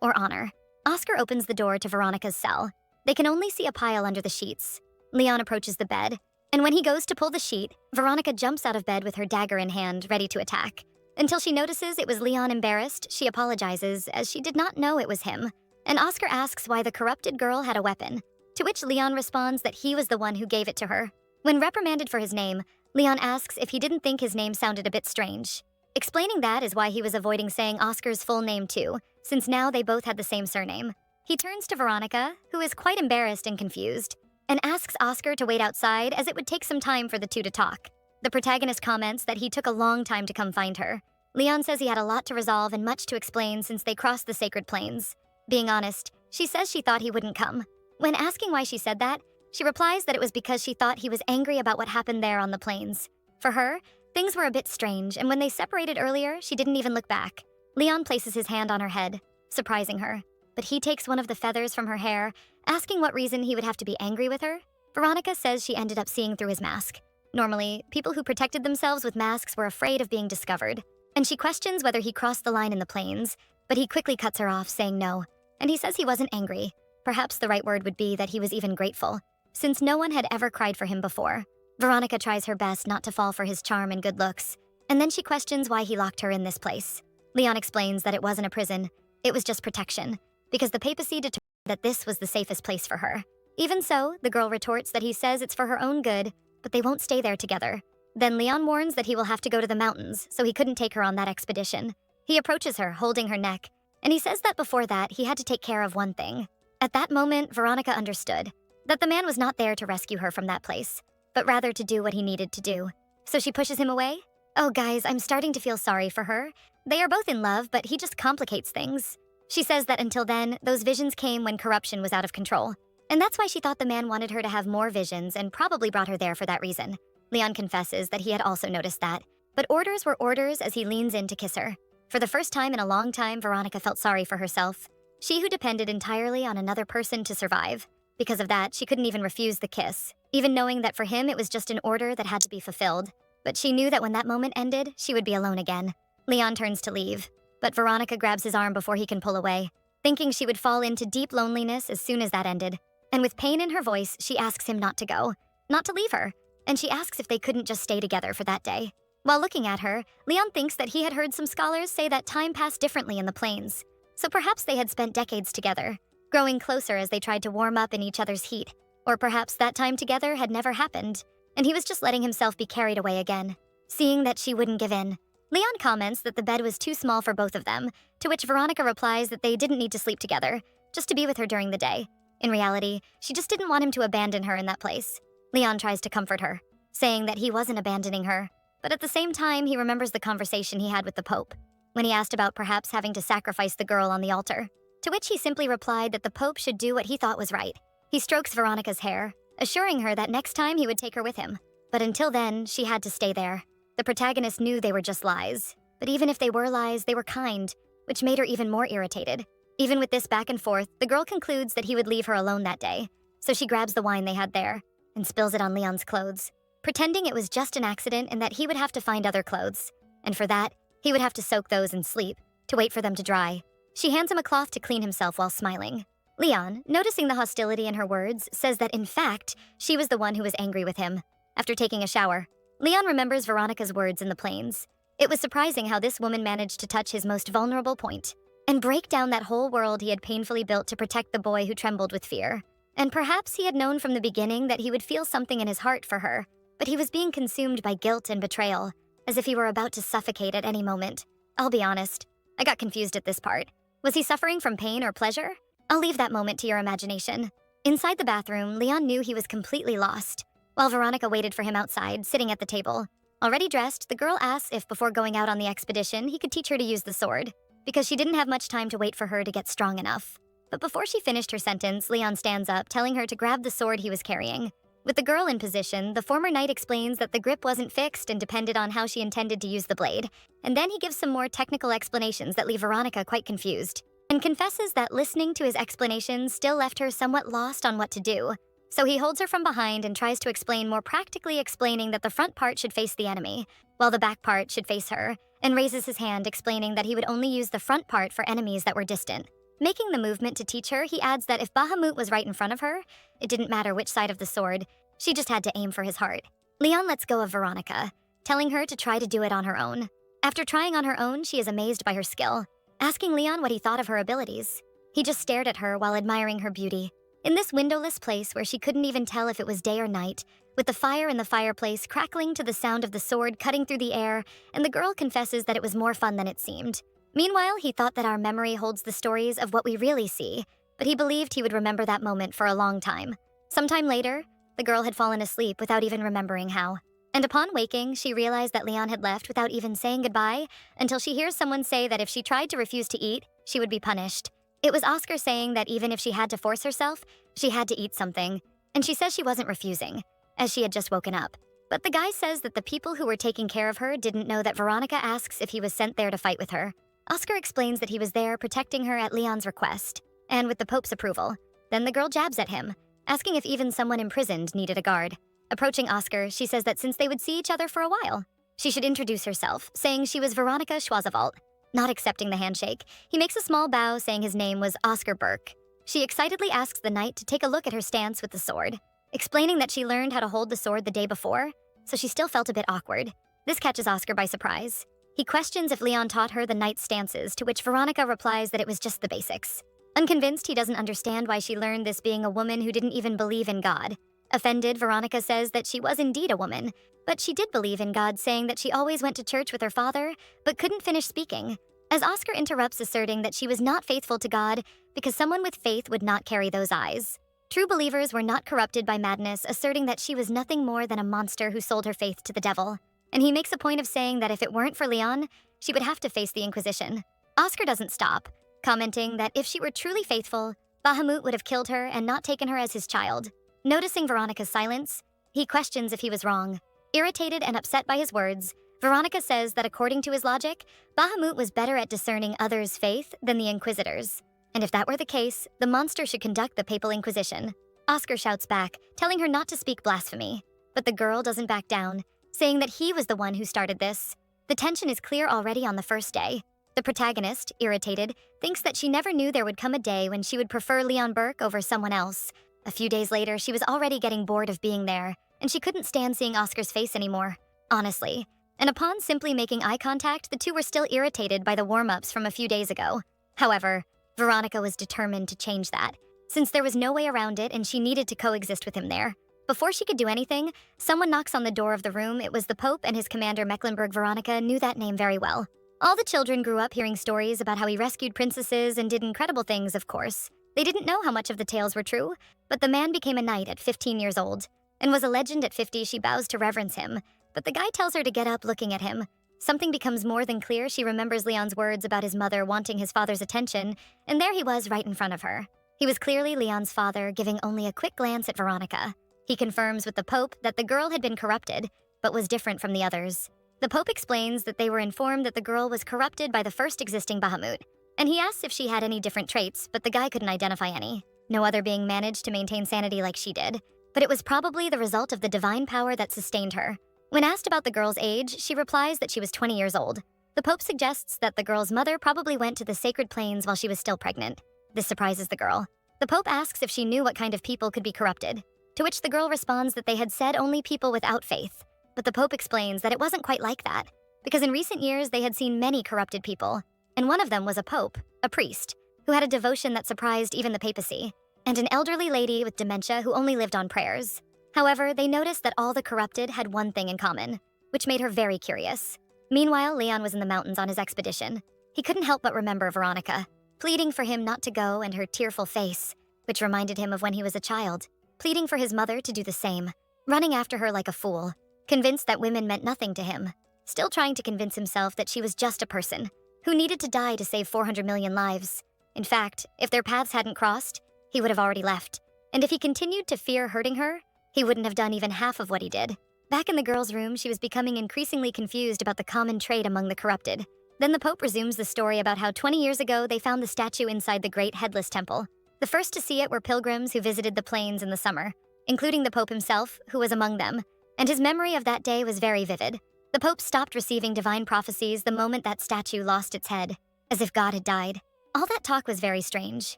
or honor. Oscar opens the door to Veronica's cell. They can only see a pile under the sheets. Leon approaches the bed, and when he goes to pull the sheet, Veronica jumps out of bed with her dagger in hand, ready to attack. Until she notices it was Leon. Embarrassed, she apologizes, as she did not know it was him. And Oscar asks why the corrupted girl had a weapon, to which Leon responds that he was the one who gave it to her. When reprimanded for his name, Leon asks if he didn't think his name sounded a bit strange. Explaining that is why he was avoiding saying Oscar's full name too, since now they both had the same surname. He turns to Veronica, who is quite embarrassed and confused, and asks Oscar to wait outside as it would take some time for the two to talk. The protagonist comments that he took a long time to come find her. Leon says he had a lot to resolve and much to explain since they crossed the sacred plains. Being honest, she says she thought he wouldn't come. When asking why she said that, she replies that it was because she thought he was angry about what happened there on the plains. For her, things were a bit strange, and when they separated earlier, she didn't even look back. Leon places his hand on her head, surprising her, but he takes one of the feathers from her hair, asking what reason he would have to be angry with her. Veronica says she ended up seeing through his mask. Normally, people who protected themselves with masks were afraid of being discovered, and she questions whether he crossed the line in the plains, but he quickly cuts her off, saying no, and he says he wasn't angry. Perhaps the right word would be that he was even grateful, since no one had ever cried for him before. Veronica tries her best not to fall for his charm and good looks, and then she questions why he locked her in this place. Leon explains that it wasn't a prison, it was just protection, because the papacy determined that this was the safest place for her. Even so, the girl retorts that he says it's for her own good, but they won't stay there together. Then Leon warns that he will have to go to the mountains, so he couldn't take her on that expedition. He approaches her, holding her neck, and he says that before that, he had to take care of one thing. At that moment, Veronica understood that the man was not there to rescue her from that place, but rather to do what he needed to do. So she pushes him away. Oh guys, I'm starting to feel sorry for her. They are both in love, but he just complicates things. She says that until then, those visions came when corruption was out of control. And that's why she thought the man wanted her to have more visions and probably brought her there for that reason. Leon confesses that he had also noticed that, but orders were orders as he leans in to kiss her. For the first time in a long time, Veronica felt sorry for herself. She who depended entirely on another person to survive. Because of that, she couldn't even refuse the kiss, even knowing that for him it was just an order that had to be fulfilled. But she knew that when that moment ended, she would be alone again. Leon turns to leave, but Veronica grabs his arm before he can pull away, thinking she would fall into deep loneliness as soon as that ended. And with pain in her voice, she asks him not to go, not to leave her, and she asks if they couldn't just stay together for that day. While looking at her, Leon thinks that he had heard some scholars say that time passed differently in the plains, so perhaps they had spent decades together, growing closer as they tried to warm up in each other's heat. Or perhaps that time together had never happened, and he was just letting himself be carried away again. Seeing that she wouldn't give in, Leon comments that the bed was too small for both of them, to which Veronica replies that they didn't need to sleep together, just to be with her during the day. In reality, she just didn't want him to abandon her in that place. Leon tries to comfort her, saying that he wasn't abandoning her, but at the same time he remembers the conversation he had with the Pope, when he asked about perhaps having to sacrifice the girl on the altar, to which he simply replied that the Pope should do what he thought was right. He strokes Veronica's hair, assuring her that next time he would take her with him. But until then, she had to stay there. The protagonist knew they were just lies, but even if they were lies, they were kind, which made her even more irritated. Even with this back and forth, the girl concludes that he would leave her alone that day, so she grabs the wine they had there and spills it on Leon's clothes, pretending it was just an accident and that he would have to find other clothes. And for that, he would have to soak those in sleep, to wait for them to dry. She hands him a cloth to clean himself while smiling. Leon, noticing the hostility in her words, says that in fact, she was the one who was angry with him. After taking a shower, Leon remembers Veronica's words in the plains. It was surprising how this woman managed to touch his most vulnerable point and break down that whole world he had painfully built to protect the boy who trembled with fear. And perhaps he had known from the beginning that he would feel something in his heart for her, but he was being consumed by guilt and betrayal, as if he were about to suffocate at any moment. I'll be honest, I got confused at this part. Was he suffering from pain or pleasure? I'll leave that moment to your imagination. Inside the bathroom, Leon knew he was completely lost, while Veronica waited for him outside, sitting at the table. Already dressed, the girl asks if before going out on the expedition, he could teach her to use the sword, because she didn't have much time to wait for her to get strong enough. But before she finished her sentence, Leon stands up, telling her to grab the sword he was carrying. With the girl in position, the former knight explains that the grip wasn't fixed and depended on how she intended to use the blade, and then he gives some more technical explanations that leave Veronica quite confused, and confesses that listening to his explanations still left her somewhat lost on what to do. So he holds her from behind and tries to explain more practically, explaining that the front part should face the enemy, while the back part should face her, and raises his hand explaining that he would only use the front part for enemies that were distant. Making the movement to teach her, he adds that if Bahamut was right in front of her, it didn't matter which side of the sword, she just had to aim for his heart. Leon lets go of Veronica, telling her to try to do it on her own. After trying on her own, she is amazed by her skill, asking Leon what he thought of her abilities. He just stared at her while admiring her beauty. In this windowless place where she couldn't even tell if it was day or night, with the fire in the fireplace crackling to the sound of the sword cutting through the air, and the girl confesses that it was more fun than it seemed. Meanwhile, he thought that our memory holds the stories of what we really see, but he believed he would remember that moment for a long time. Sometime later, the girl had fallen asleep without even remembering how. And upon waking, she realized that Leon had left without even saying goodbye until she hears someone say that if she tried to refuse to eat, she would be punished. It was Oscar saying that even if she had to force herself, she had to eat something, and she says she wasn't refusing, as she had just woken up. But the guy says that the people who were taking care of her didn't know that Veronica asks if he was sent there to fight with her. Oscar explains that he was there protecting her at Leon's request, and with the Pope's approval. Then the girl jabs at him, asking if even someone imprisoned needed a guard. Approaching Oscar, she says that since they would see each other for a while, she should introduce herself, saying she was Veronica Schwarzwald. Not accepting the handshake, he makes a small bow saying his name was Oscar Burke. She excitedly asks the knight to take a look at her stance with the sword, explaining that she learned how to hold the sword the day before, so she still felt a bit awkward. This catches Oscar by surprise. He questions if Leon taught her the knight's stances, to which Veronica replies that it was just the basics. Unconvinced, he doesn't understand why she learned this being a woman who didn't even believe in God. Offended, Veronica says that she was indeed a woman, but she did believe in God, saying that she always went to church with her father, but couldn't finish speaking, as Oscar interrupts, asserting that she was not faithful to God because someone with faith would not carry those eyes. True believers were not corrupted by madness, asserting that she was nothing more than a monster who sold her faith to the devil. And he makes a point of saying that if it weren't for Leon, she would have to face the Inquisition. Oscar doesn't stop, commenting that if she were truly faithful, Bahamut would have killed her and not taken her as his child. Noticing Veronica's silence, he questions if he was wrong. Irritated and upset by his words, Veronica says that according to his logic, Bahamut was better at discerning others' faith than the Inquisitors. And if that were the case, the monster should conduct the Papal Inquisition. Oscar shouts back, telling her not to speak blasphemy. But the girl doesn't back down, saying that he was the one who started this. The tension is clear already on the first day. The protagonist, irritated, thinks that she never knew there would come a day when she would prefer Leon Burke over someone else. A few days later, she was already getting bored of being there, and she couldn't stand seeing Oscar's face anymore, honestly. And upon simply making eye contact, the two were still irritated by the warm-ups from a few days ago. However, Veronica was determined to change that, since there was no way around it and she needed to coexist with him there. Before she could do anything, someone knocks on the door of the room. It was the Pope, and his commander Mecklenburg. Veronica knew that name very well. All the children grew up hearing stories about how he rescued princesses and did incredible things, of course. They didn't know how much of the tales were true, but the man became a knight at 15 years old, and was a legend at 50. She bows to reverence him, but the guy tells her to get up, looking at him. Something becomes more than clear. She remembers Leon's words about his mother wanting his father's attention, and there he was right in front of her. He was clearly Leon's father, giving only a quick glance at Veronica. He confirms with the Pope that the girl had been corrupted, but was different from the others. The Pope explains that they were informed that the girl was corrupted by the first existing Bahamut, and he asks if she had any different traits, but the guy couldn't identify any. No other being managed to maintain sanity like she did, but it was probably the result of the divine power that sustained her. When asked about the girl's age, she replies that she was 20 years old. The Pope suggests that the girl's mother probably went to the sacred plains while she was still pregnant. This surprises the girl. The Pope asks if she knew what kind of people could be corrupted, to which the girl responds that they had said only people without faith. But the Pope explains that it wasn't quite like that, because in recent years they had seen many corrupted people, and one of them was a pope, a priest, who had a devotion that surprised even the papacy, and an elderly lady with dementia who only lived on prayers. However, they noticed that all the corrupted had one thing in common, which made her very curious. Meanwhile, Leon was in the mountains on his expedition. He couldn't help but remember Veronica, pleading for him not to go, and her tearful face, which reminded him of when he was a child, pleading for his mother to do the same, running after her like a fool, convinced that women meant nothing to him, still trying to convince himself that she was just a person who needed to die to save 400 million lives. In fact, if their paths hadn't crossed, he would have already left. And if he continued to fear hurting her, he wouldn't have done even half of what he did. Back in the girl's room, she was becoming increasingly confused about the common trait among the corrupted. Then the Pope resumes the story about how 20 years ago they found the statue inside the Great Headless Temple. The first to see it were pilgrims who visited the plains in the summer, including the Pope himself, who was among them, and his memory of that day was very vivid. The Pope stopped receiving divine prophecies the moment that statue lost its head, as if God had died. All that talk was very strange.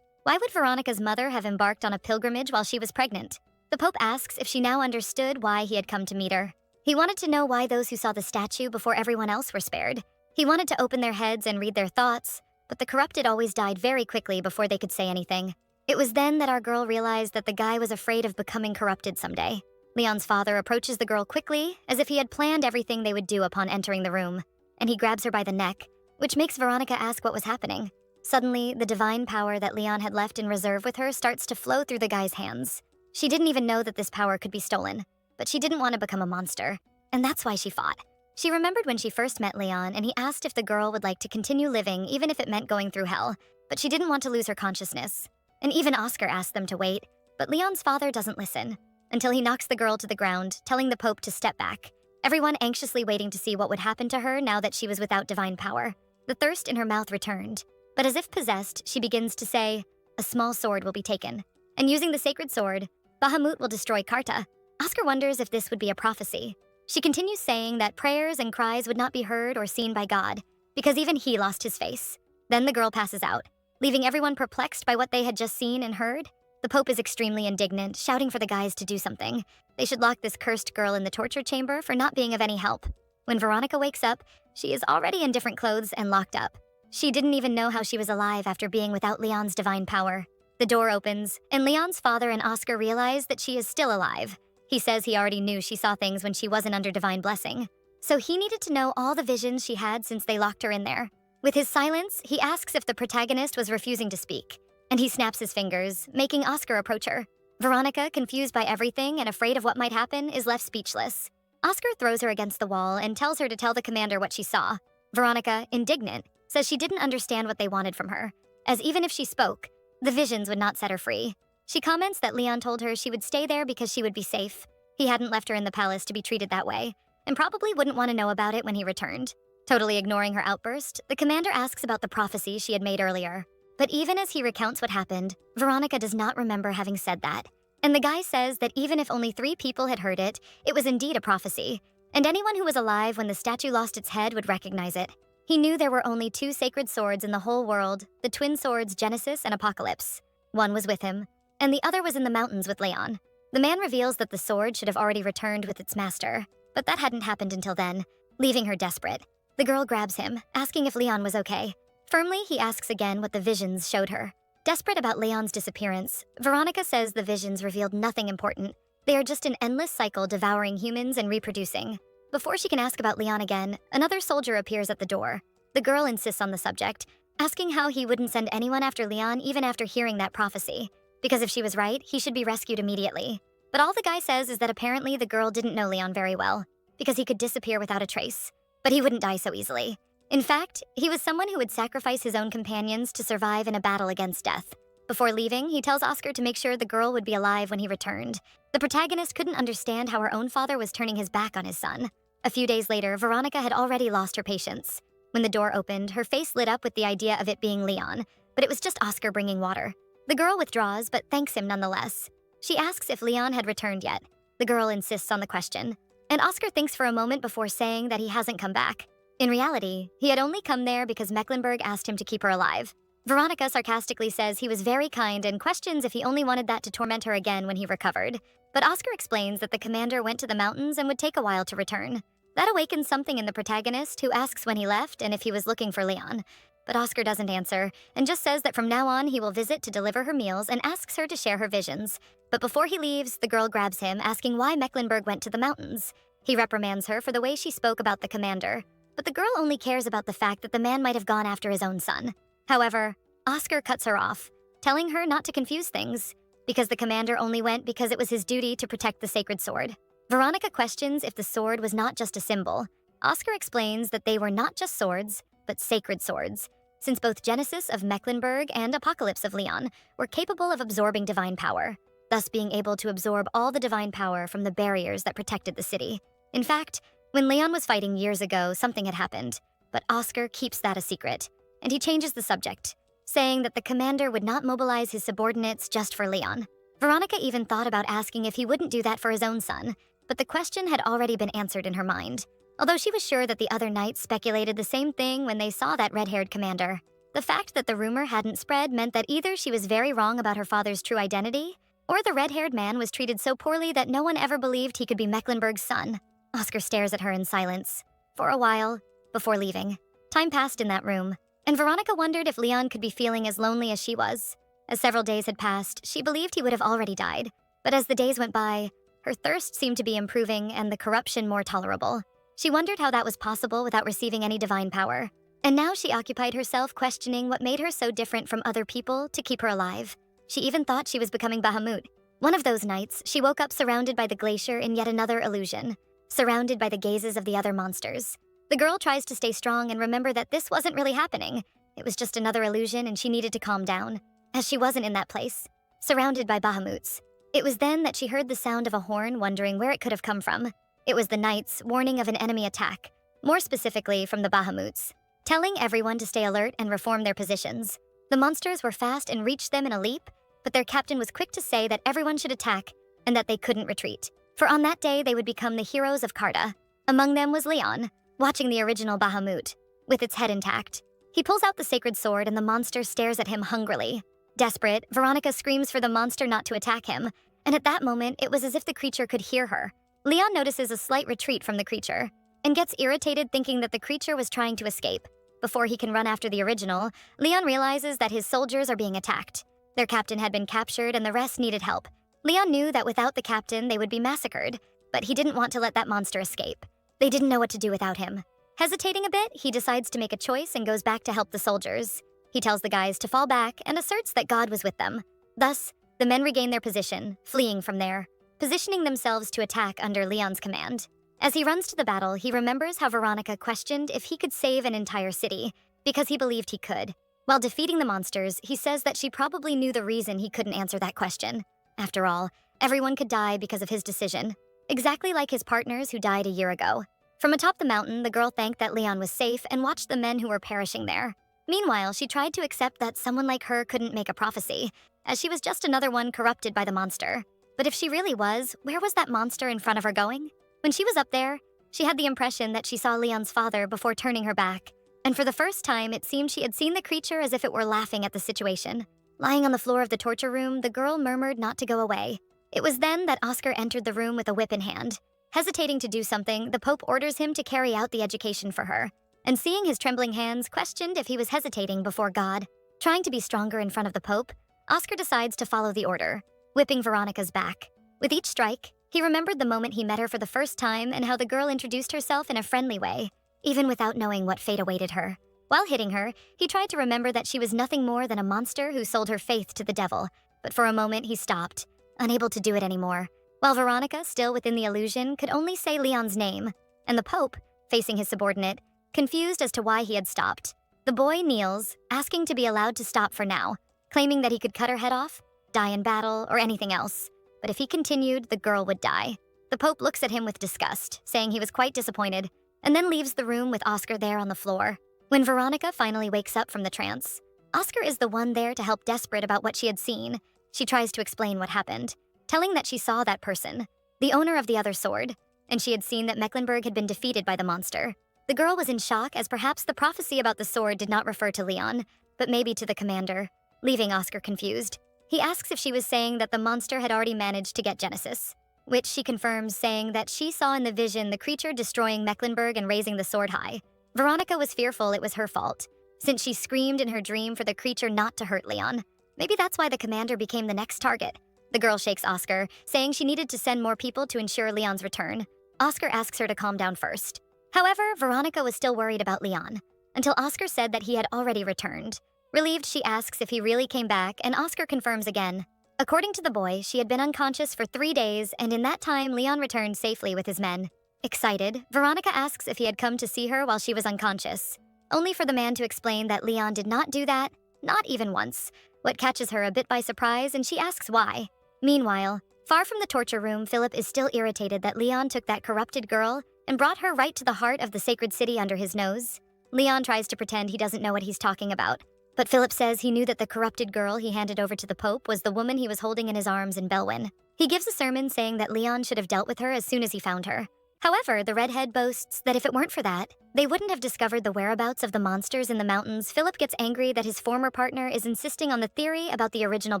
Why would Veronica's mother have embarked on a pilgrimage while she was pregnant? The Pope asks if she now understood why he had come to meet her. He wanted to know why those who saw the statue before everyone else were spared. He wanted to open their heads and read their thoughts, but the corrupted always died very quickly before they could say anything. It was then that our girl realized that the guy was afraid of becoming corrupted someday. Leon's father approaches the girl quickly, as if he had planned everything they would do upon entering the room, and he grabs her by the neck, which makes Veronica ask what was happening. Suddenly, the divine power that Leon had left in reserve with her starts to flow through the guy's hands. She didn't even know that this power could be stolen, but she didn't want to become a monster, and that's why she fought. She remembered when she first met Leon, and he asked if the girl would like to continue living even if it meant going through hell, but she didn't want to lose her consciousness. And even Oscar asked them to wait, but Leon's father doesn't listen, until he knocks the girl to the ground, telling the Pope to step back. Everyone anxiously waiting to see what would happen to her now that she was without divine power. The thirst in her mouth returned, but as if possessed, she begins to say, "A small sword will be taken, and using the sacred sword, Bahamut will destroy Karta." Oscar wonders if this would be a prophecy. She continues saying that prayers and cries would not be heard or seen by God, because even he lost his face. Then the girl passes out, leaving everyone perplexed by what they had just seen and heard. The Pope is extremely indignant, shouting for the guys to do something. They should lock this cursed girl in the torture chamber for not being of any help. When Veronica wakes up, she is already in different clothes and locked up. She didn't even know how she was alive after being without Leon's divine power. The door opens, and Leon's father and Oscar realize that she is still alive. He says he already knew she saw things when she wasn't under divine blessing, so he needed to know all the visions she had since they locked her in there. With his silence, he asks if the protagonist was refusing to speak, and he snaps his fingers, making Oscar approach her. Veronica, confused by everything and afraid of what might happen, is left speechless. Oscar throws her against the wall and tells her to tell the commander what she saw. Veronica, indignant, says she didn't understand what they wanted from her, as even if she spoke, the visions would not set her free. She comments that Leon told her she would stay there because she would be safe. He hadn't left her in the palace to be treated that way, and probably wouldn't want to know about it when he returned. Totally ignoring her outburst, the commander asks about the prophecy she had made earlier. But even as he recounts what happened, Veronica does not remember having said that. And the guy says that even if only 3 people had heard it, it was indeed a prophecy, and anyone who was alive when the statue lost its head would recognize it. He knew there were only 2 sacred swords in the whole world, the twin swords Genesis and Apocalypse. One was with him, and the other was in the mountains with Leon. The man reveals that the sword should have already returned with its master, but that hadn't happened until then, leaving her desperate. The girl grabs him, asking if Leon was okay. Firmly, he asks again what the visions showed her. Desperate about Leon's disappearance, Veronica says the visions revealed nothing important. They are just an endless cycle devouring humans and reproducing. Before she can ask about Leon again, another soldier appears at the door. The girl insists on the subject, asking how he wouldn't send anyone after Leon even after hearing that prophecy, because if she was right, he should be rescued immediately. But all the guy says is that apparently the girl didn't know Leon very well, because he could disappear without a trace. But he wouldn't die so easily. In fact, he was someone who would sacrifice his own companions to survive in a battle against death. Before leaving, he tells Oscar to make sure the girl would be alive when he returned. The protagonist couldn't understand how her own father was turning his back on his son. A few days later, Veronica had already lost her patience. When the door opened, her face lit up with the idea of it being Leon, but it was just Oscar bringing water. The girl withdraws, but thanks him nonetheless. She asks if Leon had returned yet. The girl insists on the question, and Oscar thinks for a moment before saying that he hasn't come back. In reality, he had only come there because Mecklenburg asked him to keep her alive. Veronica sarcastically says he was very kind and questions if he only wanted that to torment her again when he recovered. But Oscar explains that the commander went to the mountains and would take a while to return. That awakens something in the protagonist, who asks when he left and if he was looking for Leon. But Oscar doesn't answer, and just says that from now on he will visit to deliver her meals and asks her to share her visions. But before he leaves, the girl grabs him, asking why Mecklenburg went to the mountains. He reprimands her for the way she spoke about the commander. But the girl only cares about the fact that the man might have gone after his own son. However, Oscar cuts her off, telling her not to confuse things, because the commander only went because it was his duty to protect the sacred sword. Veronica questions if the sword was not just a symbol. Oscar explains that they were not just swords, but sacred swords, since both Genesis of Mecklenburg and Apocalypse of Leon were capable of absorbing divine power, thus being able to absorb all the divine power from the barriers that protected the city. In fact, when Leon was fighting years ago, something had happened, but Oscar keeps that a secret, and he changes the subject, saying that the commander would not mobilize his subordinates just for Leon. Veronica even thought about asking if he wouldn't do that for his own son, but the question had already been answered in her mind, although she was sure that the other knights speculated the same thing when they saw that red-haired commander. The fact that the rumor hadn't spread meant that either she was very wrong about her father's true identity, or the red-haired man was treated so poorly that no one ever believed he could be Mecklenburg's son. Oscar stares at her in silence, for a while, before leaving. Time passed in that room, and Veronica wondered if Leon could be feeling as lonely as she was. As several days had passed, she believed he would have already died. But as the days went by, her thirst seemed to be improving and the corruption more tolerable. She wondered how that was possible without receiving any divine power. And now she occupied herself questioning what made her so different from other people to keep her alive. She even thought she was becoming Bahamut. One of those nights, she woke up surrounded by the glacier in yet another illusion, surrounded by the gazes of the other monsters. The girl tries to stay strong and remember that this wasn't really happening. It was just another illusion and she needed to calm down, as she wasn't in that place, surrounded by Bahamuts. It was then that she heard the sound of a horn, wondering where it could have come from. It was the knights warning of an enemy attack, more specifically from the Bahamuts, telling everyone to stay alert and reform their positions. The monsters were fast and reached them in a leap, but their captain was quick to say that everyone should attack and that they couldn't retreat. For on that day, they would become the heroes of Karta. Among them was Leon, watching the original Bahamut, with its head intact. He pulls out the sacred sword and the monster stares at him hungrily. Desperate, Veronica screams for the monster not to attack him, and at that moment, it was as if the creature could hear her. Leon notices a slight retreat from the creature, and gets irritated thinking that the creature was trying to escape. Before he can run after the original, Leon realizes that his soldiers are being attacked. Their captain had been captured and the rest needed help. Leon knew that without the captain, they would be massacred, but he didn't want to let that monster escape. They didn't know what to do without him. Hesitating a bit, he decides to make a choice and goes back to help the soldiers. He tells the guys to fall back and asserts that God was with them. Thus, the men regain their position, fleeing from there, positioning themselves to attack under Leon's command. As he runs to the battle, he remembers how Veronica questioned if he could save an entire city, because he believed he could. While defeating the monsters, he says that she probably knew the reason he couldn't answer that question. After all, everyone could die because of his decision, exactly like his partners who died a year ago. From atop the mountain, the girl thanked that Leon was safe and watched the men who were perishing there. Meanwhile, she tried to accept that someone like her couldn't make a prophecy, as she was just another one corrupted by the monster. But if she really was, where was that monster in front of her going? When she was up there, she had the impression that she saw Leon's father before turning her back. And for the first time, it seemed she had seen the creature as if it were laughing at the situation. Lying on the floor of the torture room, the girl murmured not to go away. It was then that Oscar entered the room with a whip in hand. Hesitating to do something, the Pope orders him to carry out the education for her. And seeing his trembling hands, questioned if he was hesitating before God. Trying to be stronger in front of the Pope, Oscar decides to follow the order, whipping Veronica's back. With each strike, he remembered the moment he met her for the first time and how the girl introduced herself in a friendly way, even without knowing what fate awaited her. While hitting her, he tried to remember that she was nothing more than a monster who sold her faith to the devil, but for a moment he stopped, unable to do it anymore, while Veronica, still within the illusion, could only say Leon's name, and the Pope, facing his subordinate, confused as to why he had stopped. The boy kneels, asking to be allowed to stop for now, claiming that he could cut her head off, die in battle, or anything else. But if he continued, the girl would die. The Pope looks at him with disgust, saying he was quite disappointed, and then leaves the room with Oscar there on the floor. When Veronica finally wakes up from the trance, Oscar is the one there to help, desperate about what she had seen. She tries to explain what happened, telling that she saw that person, the owner of the other sword, and she had seen that Mecklenburg had been defeated by the monster. The girl was in shock, as perhaps the prophecy about the sword did not refer to Leon, but maybe to the commander, leaving Oscar confused. He asks if she was saying that the monster had already managed to get Genesis, which she confirms, saying that she saw in the vision the creature destroying Mecklenburg and raising the sword high. Veronica was fearful it was her fault, since she screamed in her dream for the creature not to hurt Leon. Maybe that's why the commander became the next target. The girl shakes Oscar, saying she needed to send more people to ensure Leon's return. Oscar asks her to calm down first. However, Veronica was still worried about Leon, until Oscar said that he had already returned. Relieved, she asks if he really came back, and Oscar confirms again. According to the boy, she had been unconscious for 3 days, and in that time, Leon returned safely with his men. Excited, Veronica asks if he had come to see her while she was unconscious, only for the man to explain that Leon did not do that, not even once, what catches her a bit by surprise, and she asks why. Meanwhile, far from the torture room, Philip is still irritated that Leon took that corrupted girl and brought her right to the heart of the sacred city under his nose. Leon tries to pretend he doesn't know what he's talking about, but Philip says he knew that the corrupted girl he handed over to the Pope was the woman he was holding in his arms in Belwyn. He gives a sermon saying that Leon should have dealt with her as soon as he found her. However, the redhead boasts that if it weren't for that, they wouldn't have discovered the whereabouts of the monsters in the mountains. Philip gets angry that his former partner is insisting on the theory about the original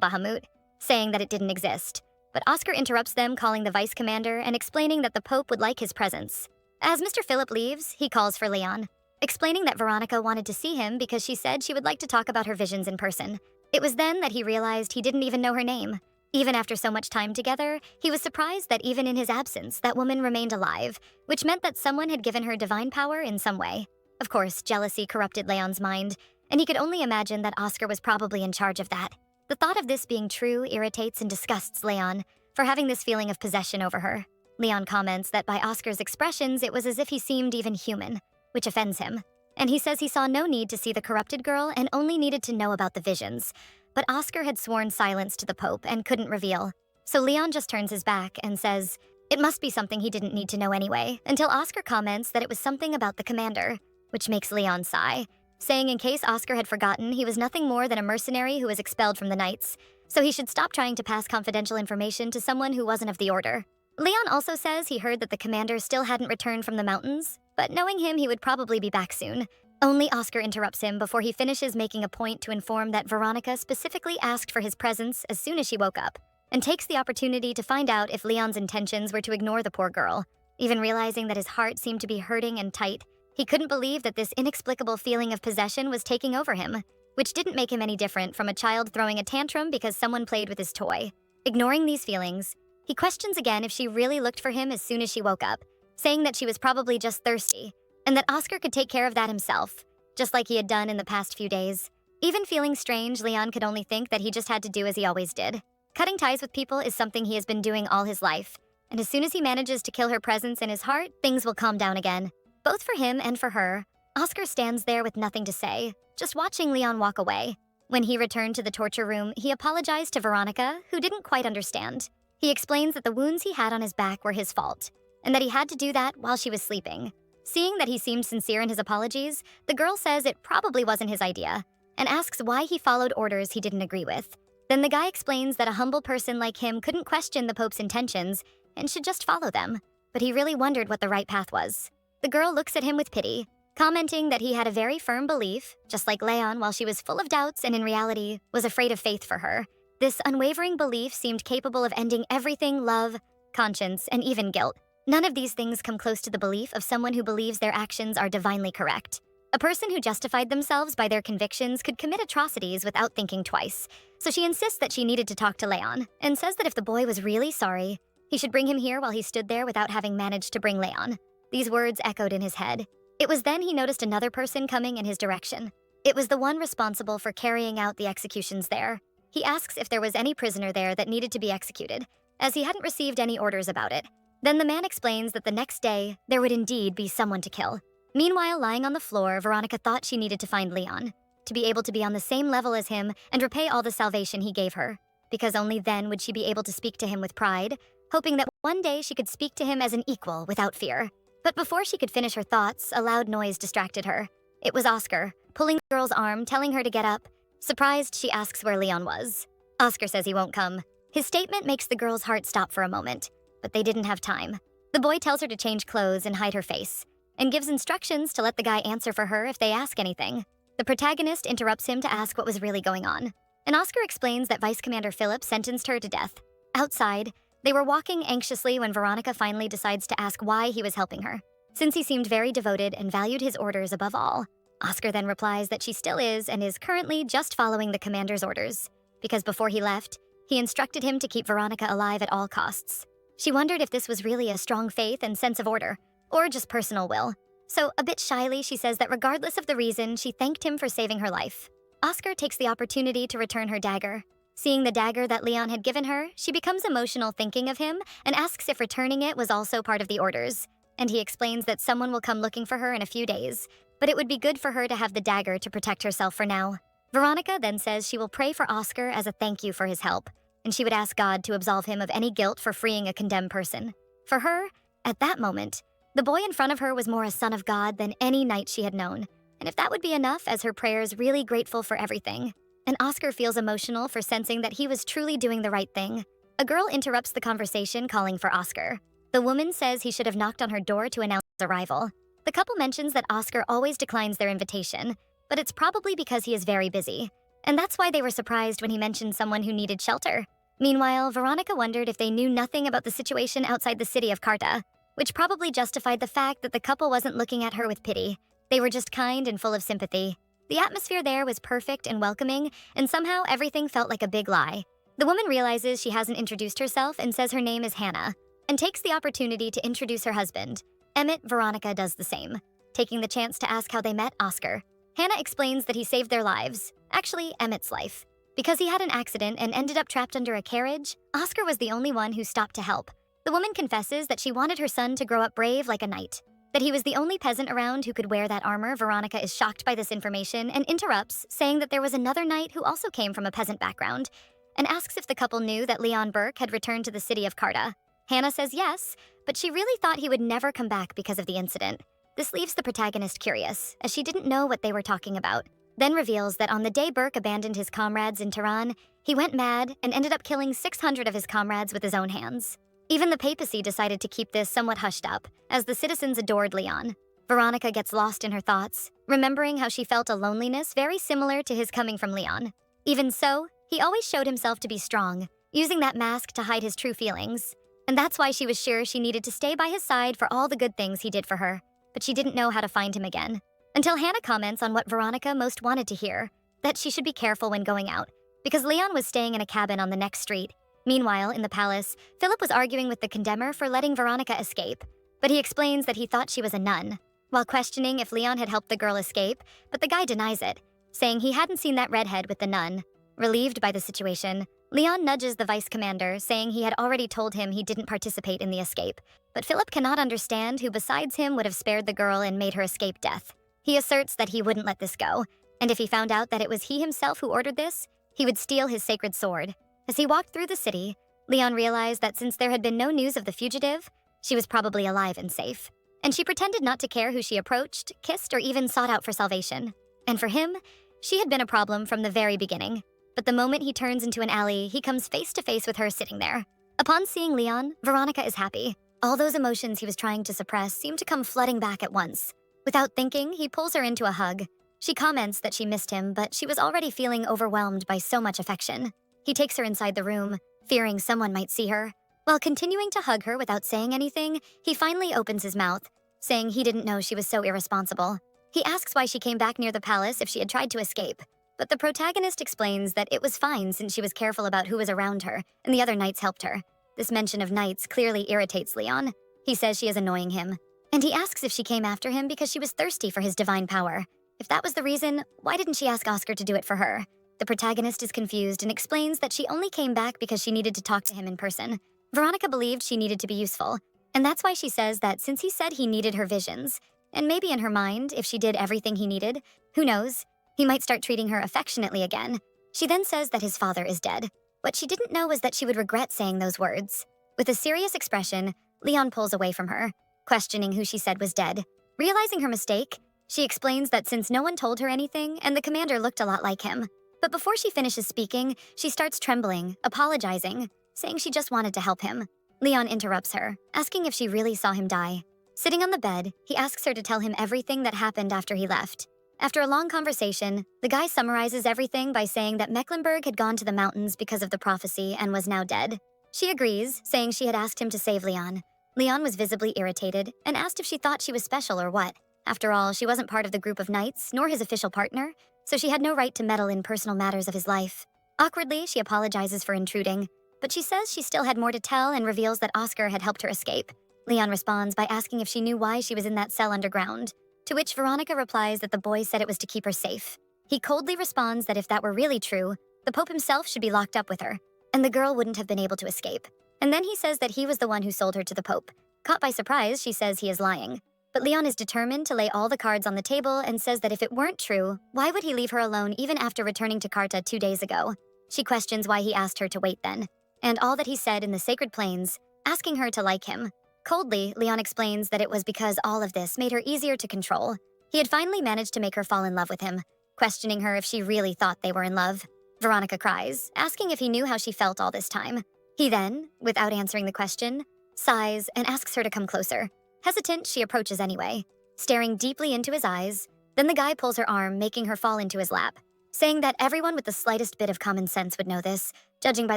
Bahamut, saying that it didn't exist. But Oscar interrupts them, calling the vice commander and explaining that the Pope would like his presence. As Mr. Philip leaves, he calls for Leon, explaining that Veronica wanted to see him because she said she would like to talk about her visions in person. It was then that he realized he didn't even know her name. Even after so much time together, he was surprised that even in his absence, that woman remained alive, which meant that someone had given her divine power in some way. Of course, jealousy corrupted Leon's mind, and he could only imagine that Oscar was probably in charge of that. The thought of this being true irritates and disgusts Leon for having this feeling of possession over her. Leon comments that by Oscar's expressions, it was as if he seemed even human, which offends him. And he says he saw no need to see the corrupted girl and only needed to know about the visions. But Oscar had sworn silence to the Pope and couldn't reveal. So Leon just turns his back and says it must be something he didn't need to know anyway, until Oscar comments that it was something about the commander, which makes Leon sigh, saying in case Oscar had forgotten, he was nothing more than a mercenary who was expelled from the Knights, so he should stop trying to pass confidential information to someone who wasn't of the order. Leon also says he heard that the commander still hadn't returned from the mountains, but knowing him, he would probably be back soon. Only Oscar interrupts him before he finishes, making a point to inform that Veronica specifically asked for his presence as soon as she woke up, and takes the opportunity to find out if Leon's intentions were to ignore the poor girl. Even realizing that his heart seemed to be hurting and tight, he couldn't believe that this inexplicable feeling of possession was taking over him, which didn't make him any different from a child throwing a tantrum because someone played with his toy. Ignoring these feelings, he questions again if she really looked for him as soon as she woke up, saying that she was probably just thirsty, and that Oscar could take care of that himself, just like he had done in the past few days. Even feeling strange, Leon could only think that he just had to do as he always did. Cutting ties with people is something he has been doing all his life, and as soon as he manages to kill her presence in his heart, things will calm down again. Both for him and for her, Oscar stands there with nothing to say, just watching Leon walk away. When he returned to the torture room, he apologized to Veronica, who didn't quite understand. He explains that the wounds he had on his back were his fault, and that he had to do that while she was sleeping. Seeing that he seemed sincere in his apologies, the girl says it probably wasn't his idea, and asks why he followed orders he didn't agree with. Then the guy explains that a humble person like him couldn't question the Pope's intentions and should just follow them, but he really wondered what the right path was. The girl looks at him with pity, commenting that he had a very firm belief, just like Leon, while she was full of doubts and in reality was afraid of faith for her. This unwavering belief seemed capable of ending everything: love, conscience, and even guilt. None of these things come close to the belief of someone who believes their actions are divinely correct. A person who justified themselves by their convictions could commit atrocities without thinking twice, so she insists that she needed to talk to Leon, and says that if the boy was really sorry, he should bring him here while he stood there without having managed to bring Leon. These words echoed in his head. It was then he noticed another person coming in his direction. It was the one responsible for carrying out the executions there. He asks if there was any prisoner there that needed to be executed, as he hadn't received any orders about it. Then the man explains that the next day, there would indeed be someone to kill. Meanwhile, lying on the floor, Veronica thought she needed to find Leon, to be able to be on the same level as him and repay all the salvation he gave her, because only then would she be able to speak to him with pride, hoping that one day she could speak to him as an equal without fear. But before she could finish her thoughts, a loud noise distracted her. It was Oscar, pulling the girl's arm, telling her to get up. Surprised, she asks where Leon was. Oscar says he won't come. His statement makes the girl's heart stop for a moment, but they didn't have time. The boy tells her to change clothes and hide her face, and gives instructions to let the guy answer for her if they ask anything. The protagonist interrupts him to ask what was really going on, and Oscar explains that Vice Commander Philip sentenced her to death. Outside, they were walking anxiously when Veronica finally decides to ask why he was helping her, since he seemed very devoted and valued his orders above all. Oscar then replies that she still is and is currently just following the commander's orders, because before he left, he instructed him to keep Veronica alive at all costs. She wondered if this was really a strong faith and sense of order, or just personal will. So, a bit shyly, she says that regardless of the reason, she thanked him for saving her life. Oscar takes the opportunity to return her dagger. Seeing the dagger that Leon had given her, she becomes emotional thinking of him and asks if returning it was also part of the orders. And he explains that someone will come looking for her in a few days, but it would be good for her to have the dagger to protect herself for now. Veronica then says she will pray for Oscar as a thank you for his help, and she would ask God to absolve him of any guilt for freeing a condemned person. For her, at that moment, the boy in front of her was more a son of God than any knight she had known, and if that would be enough as her prayers, really grateful for everything. And Oscar feels emotional for sensing that he was truly doing the right thing. A girl interrupts the conversation, calling for Oscar. The woman says he should have knocked on her door to announce his arrival. The couple mentions that Oscar always declines their invitation, but it's probably because he is very busy. And that's why they were surprised when he mentioned someone who needed shelter. Meanwhile, Veronica wondered if they knew nothing about the situation outside the city of Karta, which probably justified the fact that the couple wasn't looking at her with pity. They were just kind and full of sympathy. The atmosphere there was perfect and welcoming, and somehow everything felt like a big lie. The woman realizes she hasn't introduced herself and says her name is Hannah, and takes the opportunity to introduce her husband. Emmett, Veronica does the same, taking the chance to ask how they met Oscar. Hannah explains that he saved their lives, actually Emmett's life. Because he had an accident and ended up trapped under a carriage, Oscar was the only one who stopped to help. The woman confesses that she wanted her son to grow up brave like a knight. That he was the only peasant around who could wear that armor. Veronica is shocked by this information and interrupts, saying that there was another knight who also came from a peasant background, and asks if the couple knew that Leon Burke had returned to the city of Karta. Hannah says yes, but she really thought he would never come back because of the incident. This leaves the protagonist curious, as she didn't know what they were talking about. Then reveals that on the day Burke abandoned his comrades in Tehran, he went mad and ended up killing 600 of his comrades with his own hands. Even the papacy decided to keep this somewhat hushed up, as the citizens adored Leon. Veronica gets lost in her thoughts, remembering how she felt a loneliness very similar to his coming from Leon. Even so, he always showed himself to be strong, using that mask to hide his true feelings. And that's why she was sure she needed to stay by his side for all the good things he did for her. But she didn't know how to find him again. Until Hannah comments on what Veronica most wanted to hear, that she should be careful when going out, because Leon was staying in a cabin on the next street. Meanwhile, in the palace, Philip was arguing with the condemner for letting Veronica escape, but he explains that he thought she was a nun, while questioning if Leon had helped the girl escape, but the guy denies it, saying he hadn't seen that redhead with the nun. Relieved by the situation, Leon nudges the vice commander, saying he had already told him he didn't participate in the escape, but Philip cannot understand who besides him would have spared the girl and made her escape death. He asserts that he wouldn't let this go, and if he found out that it was he himself who ordered this, he would steal his sacred sword. As he walked through the city, Leon realized that since there had been no news of the fugitive, she was probably alive and safe. And she pretended not to care who she approached, kissed, or even sought out for salvation. And for him, she had been a problem from the very beginning. But the moment he turns into an alley, he comes face to face with her sitting there. Upon seeing Leon, Veronica is happy. All those emotions he was trying to suppress seem to come flooding back at once. Without thinking, he pulls her into a hug. She comments that she missed him, but she was already feeling overwhelmed by so much affection. He takes her inside the room, fearing someone might see her. While continuing to hug her without saying anything, he finally opens his mouth, saying he didn't know she was so irresponsible. He asks why she came back near the palace if she had tried to escape, but the protagonist explains that it was fine since she was careful about who was around her, and the other knights helped her. This mention of knights clearly irritates Leon. He says she is annoying him, and he asks if she came after him because she was thirsty for his divine power. If that was the reason, why didn't she ask Oscar to do it for her? The protagonist is confused and explains that she only came back because she needed to talk to him in person. Veronica believed she needed to be useful, and that's why she says that since he said he needed her visions, and maybe in her mind, if she did everything he needed, who knows, he might start treating her affectionately again. She then says that his father is dead. What she didn't know was that she would regret saying those words. With a serious expression, Leon pulls away from her, questioning who she said was dead. Realizing her mistake, she explains that since no one told her anything and the commander looked a lot like him. But before she finishes speaking, she starts trembling, apologizing, saying she just wanted to help him. Leon interrupts her, asking if she really saw him die. Sitting on the bed, he asks her to tell him everything that happened after he left. After a long conversation, the guy summarizes everything by saying that Mecklenburg had gone to the mountains because of the prophecy and was now dead. She agrees, saying she had asked him to save Leon. Leon was visibly irritated and asked if she thought she was special or what. After all, she wasn't part of the group of knights, nor his official partner, so she had no right to meddle in personal matters of his life. Awkwardly, she apologizes for intruding, but she says she still had more to tell and reveals that Oscar had helped her escape. Leon responds by asking if she knew why she was in that cell underground, to which Veronica replies that the boy said it was to keep her safe. He coldly responds that if that were really true, the Pope himself should be locked up with her, and the girl wouldn't have been able to escape. And then he says that he was the one who sold her to the Pope. Caught by surprise, she says he is lying. But Leon is determined to lay all the cards on the table and says that if it weren't true, why would he leave her alone even after returning to Karta 2 days ago? She questions why he asked her to wait then, and all that he said in the sacred plains, asking her to like him. Coldly, Leon explains that it was because all of this made her easier to control. He had finally managed to make her fall in love with him, questioning her if she really thought they were in love. Veronica cries, asking if he knew how she felt all this time. He then, without answering the question, sighs, and asks her to come closer. Hesitant, she approaches anyway, staring deeply into his eyes. Then the guy pulls her arm, making her fall into his lap, saying that everyone with the slightest bit of common sense would know this, judging by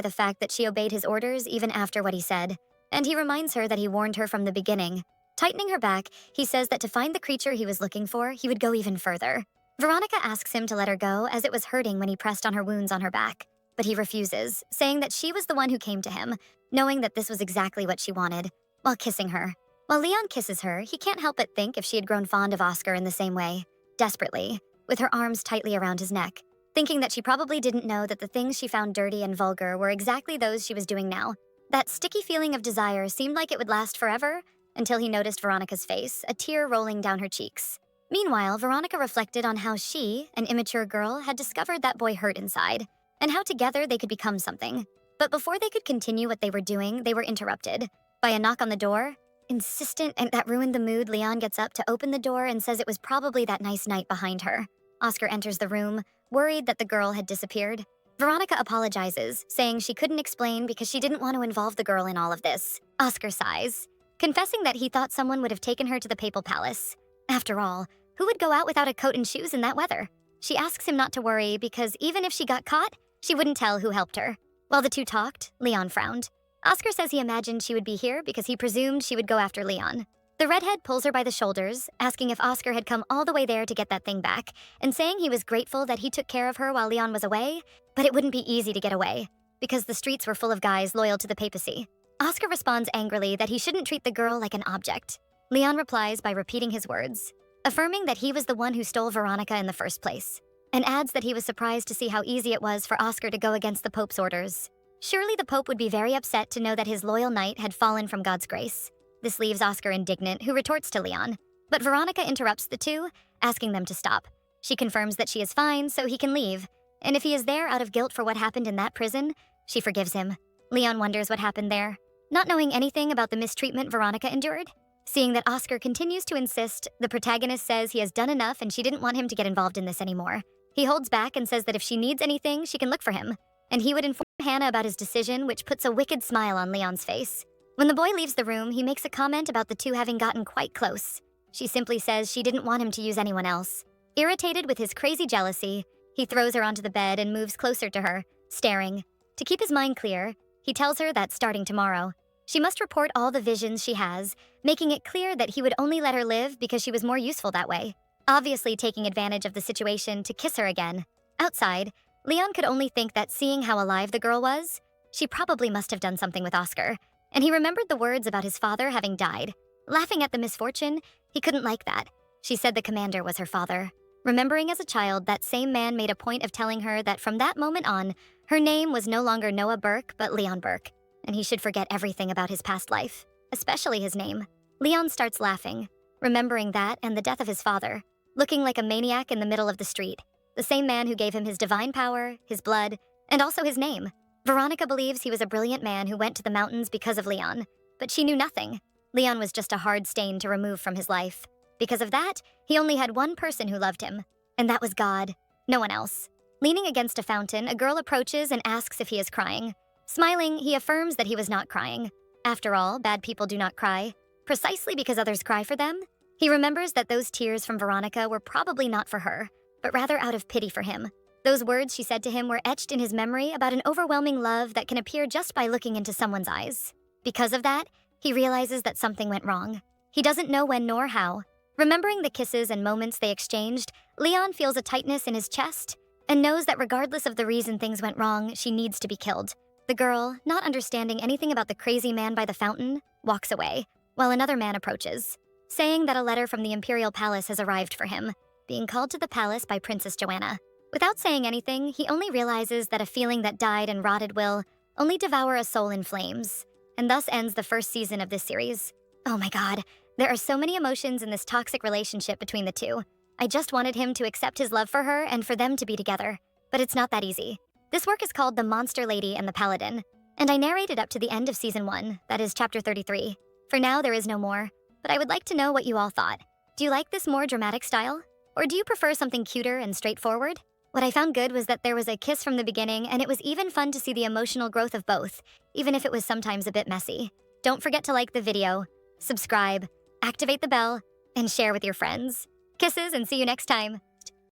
the fact that she obeyed his orders even after what he said. And he reminds her that he warned her from the beginning. Tightening her back, he says that to find the creature he was looking for, he would go even further. Veronica asks him to let her go as it was hurting when he pressed on her wounds on her back. But he refuses, saying that she was the one who came to him, knowing that this was exactly what she wanted, while kissing her. While Leon kisses her, he can't help but think if she had grown fond of Oscar in the same way, desperately, with her arms tightly around his neck, thinking that she probably didn't know that the things she found dirty and vulgar were exactly those she was doing now. That sticky feeling of desire seemed like it would last forever, until he noticed Veronica's face, a tear rolling down her cheeks. Meanwhile, Veronica reflected on how she, an immature girl, had discovered that boy hurt inside, and how together they could become something. But before they could continue what they were doing, they were interrupted by a knock on the door. Insistent, and that ruined the mood, Leon gets up to open the door and says it was probably that nice knight behind her. Oscar enters the room, worried that the girl had disappeared. Veronica apologizes, saying she couldn't explain because she didn't want to involve the girl in all of this. Oscar sighs, confessing that he thought someone would have taken her to the papal palace. After all, who would go out without a coat and shoes in that weather? She asks him not to worry because even if she got caught, she wouldn't tell who helped her. While the two talked, Leon frowned. Oscar says he imagined she would be here because he presumed she would go after Leon. The redhead pulls her by the shoulders, asking if Oscar had come all the way there to get that thing back, and saying he was grateful that he took care of her while Leon was away, but it wouldn't be easy to get away, because the streets were full of guys loyal to the papacy. Oscar responds angrily that he shouldn't treat the girl like an object. Leon replies by repeating his words, affirming that he was the one who stole Veronica in the first place, and adds that he was surprised to see how easy it was for Oscar to go against the Pope's orders. Surely the Pope would be very upset to know that his loyal knight had fallen from God's grace. This leaves Oscar indignant, who retorts to Leon. But Veronica interrupts the two, asking them to stop. She confirms that she is fine, so he can leave. And if he is there out of guilt for what happened in that prison, she forgives him. Leon wonders what happened there, not knowing anything about the mistreatment Veronica endured. Seeing that Oscar continues to insist, the protagonist says he has done enough and she didn't want him to get involved in this anymore. He holds back and says that if she needs anything, she can look for him. And he would inform Hannah about his decision, which puts a wicked smile on Leon's face. When the boy leaves the room, he makes a comment about the two having gotten quite close. She simply says she didn't want him to use anyone else. Irritated with his crazy jealousy, he throws her onto the bed and moves closer to her, staring. To keep his mind clear, he tells her that starting tomorrow, she must report all the visions she has, making it clear that he would only let her live because she was more useful that way, obviously taking advantage of the situation to kiss her again. Outside, Leon could only think that seeing how alive the girl was, she probably must have done something with Oscar, and he remembered the words about his father having died. Laughing at the misfortune, he couldn't like that. She said the commander was her father. Remembering as a child, that same man made a point of telling her that from that moment on, her name was no longer Noah Burke, but Leon Burke, and he should forget everything about his past life, especially his name. Leon starts laughing, remembering that and the death of his father, looking like a maniac in the middle of the street, the same man who gave him his divine power, his blood, and also his name. Veronica believes he was a brilliant man who went to the mountains because of Leon, but she knew nothing. Leon was just a hard stain to remove from his life. Because of that, he only had one person who loved him, and that was God, no one else. Leaning against a fountain, a girl approaches and asks if he is crying. Smiling, he affirms that he was not crying. After all, bad people do not cry, precisely because others cry for them. He remembers that those tears from Veronica were probably not for her, but rather out of pity for him. Those words she said to him were etched in his memory about an overwhelming love that can appear just by looking into someone's eyes. Because of that, he realizes that something went wrong. He doesn't know when nor how. Remembering the kisses and moments they exchanged, Leon feels a tightness in his chest and knows that regardless of the reason things went wrong, she needs to be killed. The girl, not understanding anything about the crazy man by the fountain, walks away, while another man approaches, saying that a letter from the Imperial Palace has arrived for him, being called to the palace by Princess Joanna. Without saying anything, he only realizes that a feeling that died and rotted will only devour a soul in flames, and thus ends the first season of this series. Oh my god, there are so many emotions in this toxic relationship between the two. I just wanted him to accept his love for her and for them to be together, but it's not that easy. This work is called The Monster Lady and the Paladin, and I narrated up to the end of season 1, that is chapter 33. For now, there is no more, but I would like to know what you all thought. Do you like this more dramatic style? Or do you prefer something cuter and straightforward? What I found good was that there was a kiss from the beginning, and it was even fun to see the emotional growth of both, even if it was sometimes a bit messy. Don't forget to like the video, subscribe, activate the bell, and share with your friends. Kisses and see you next time.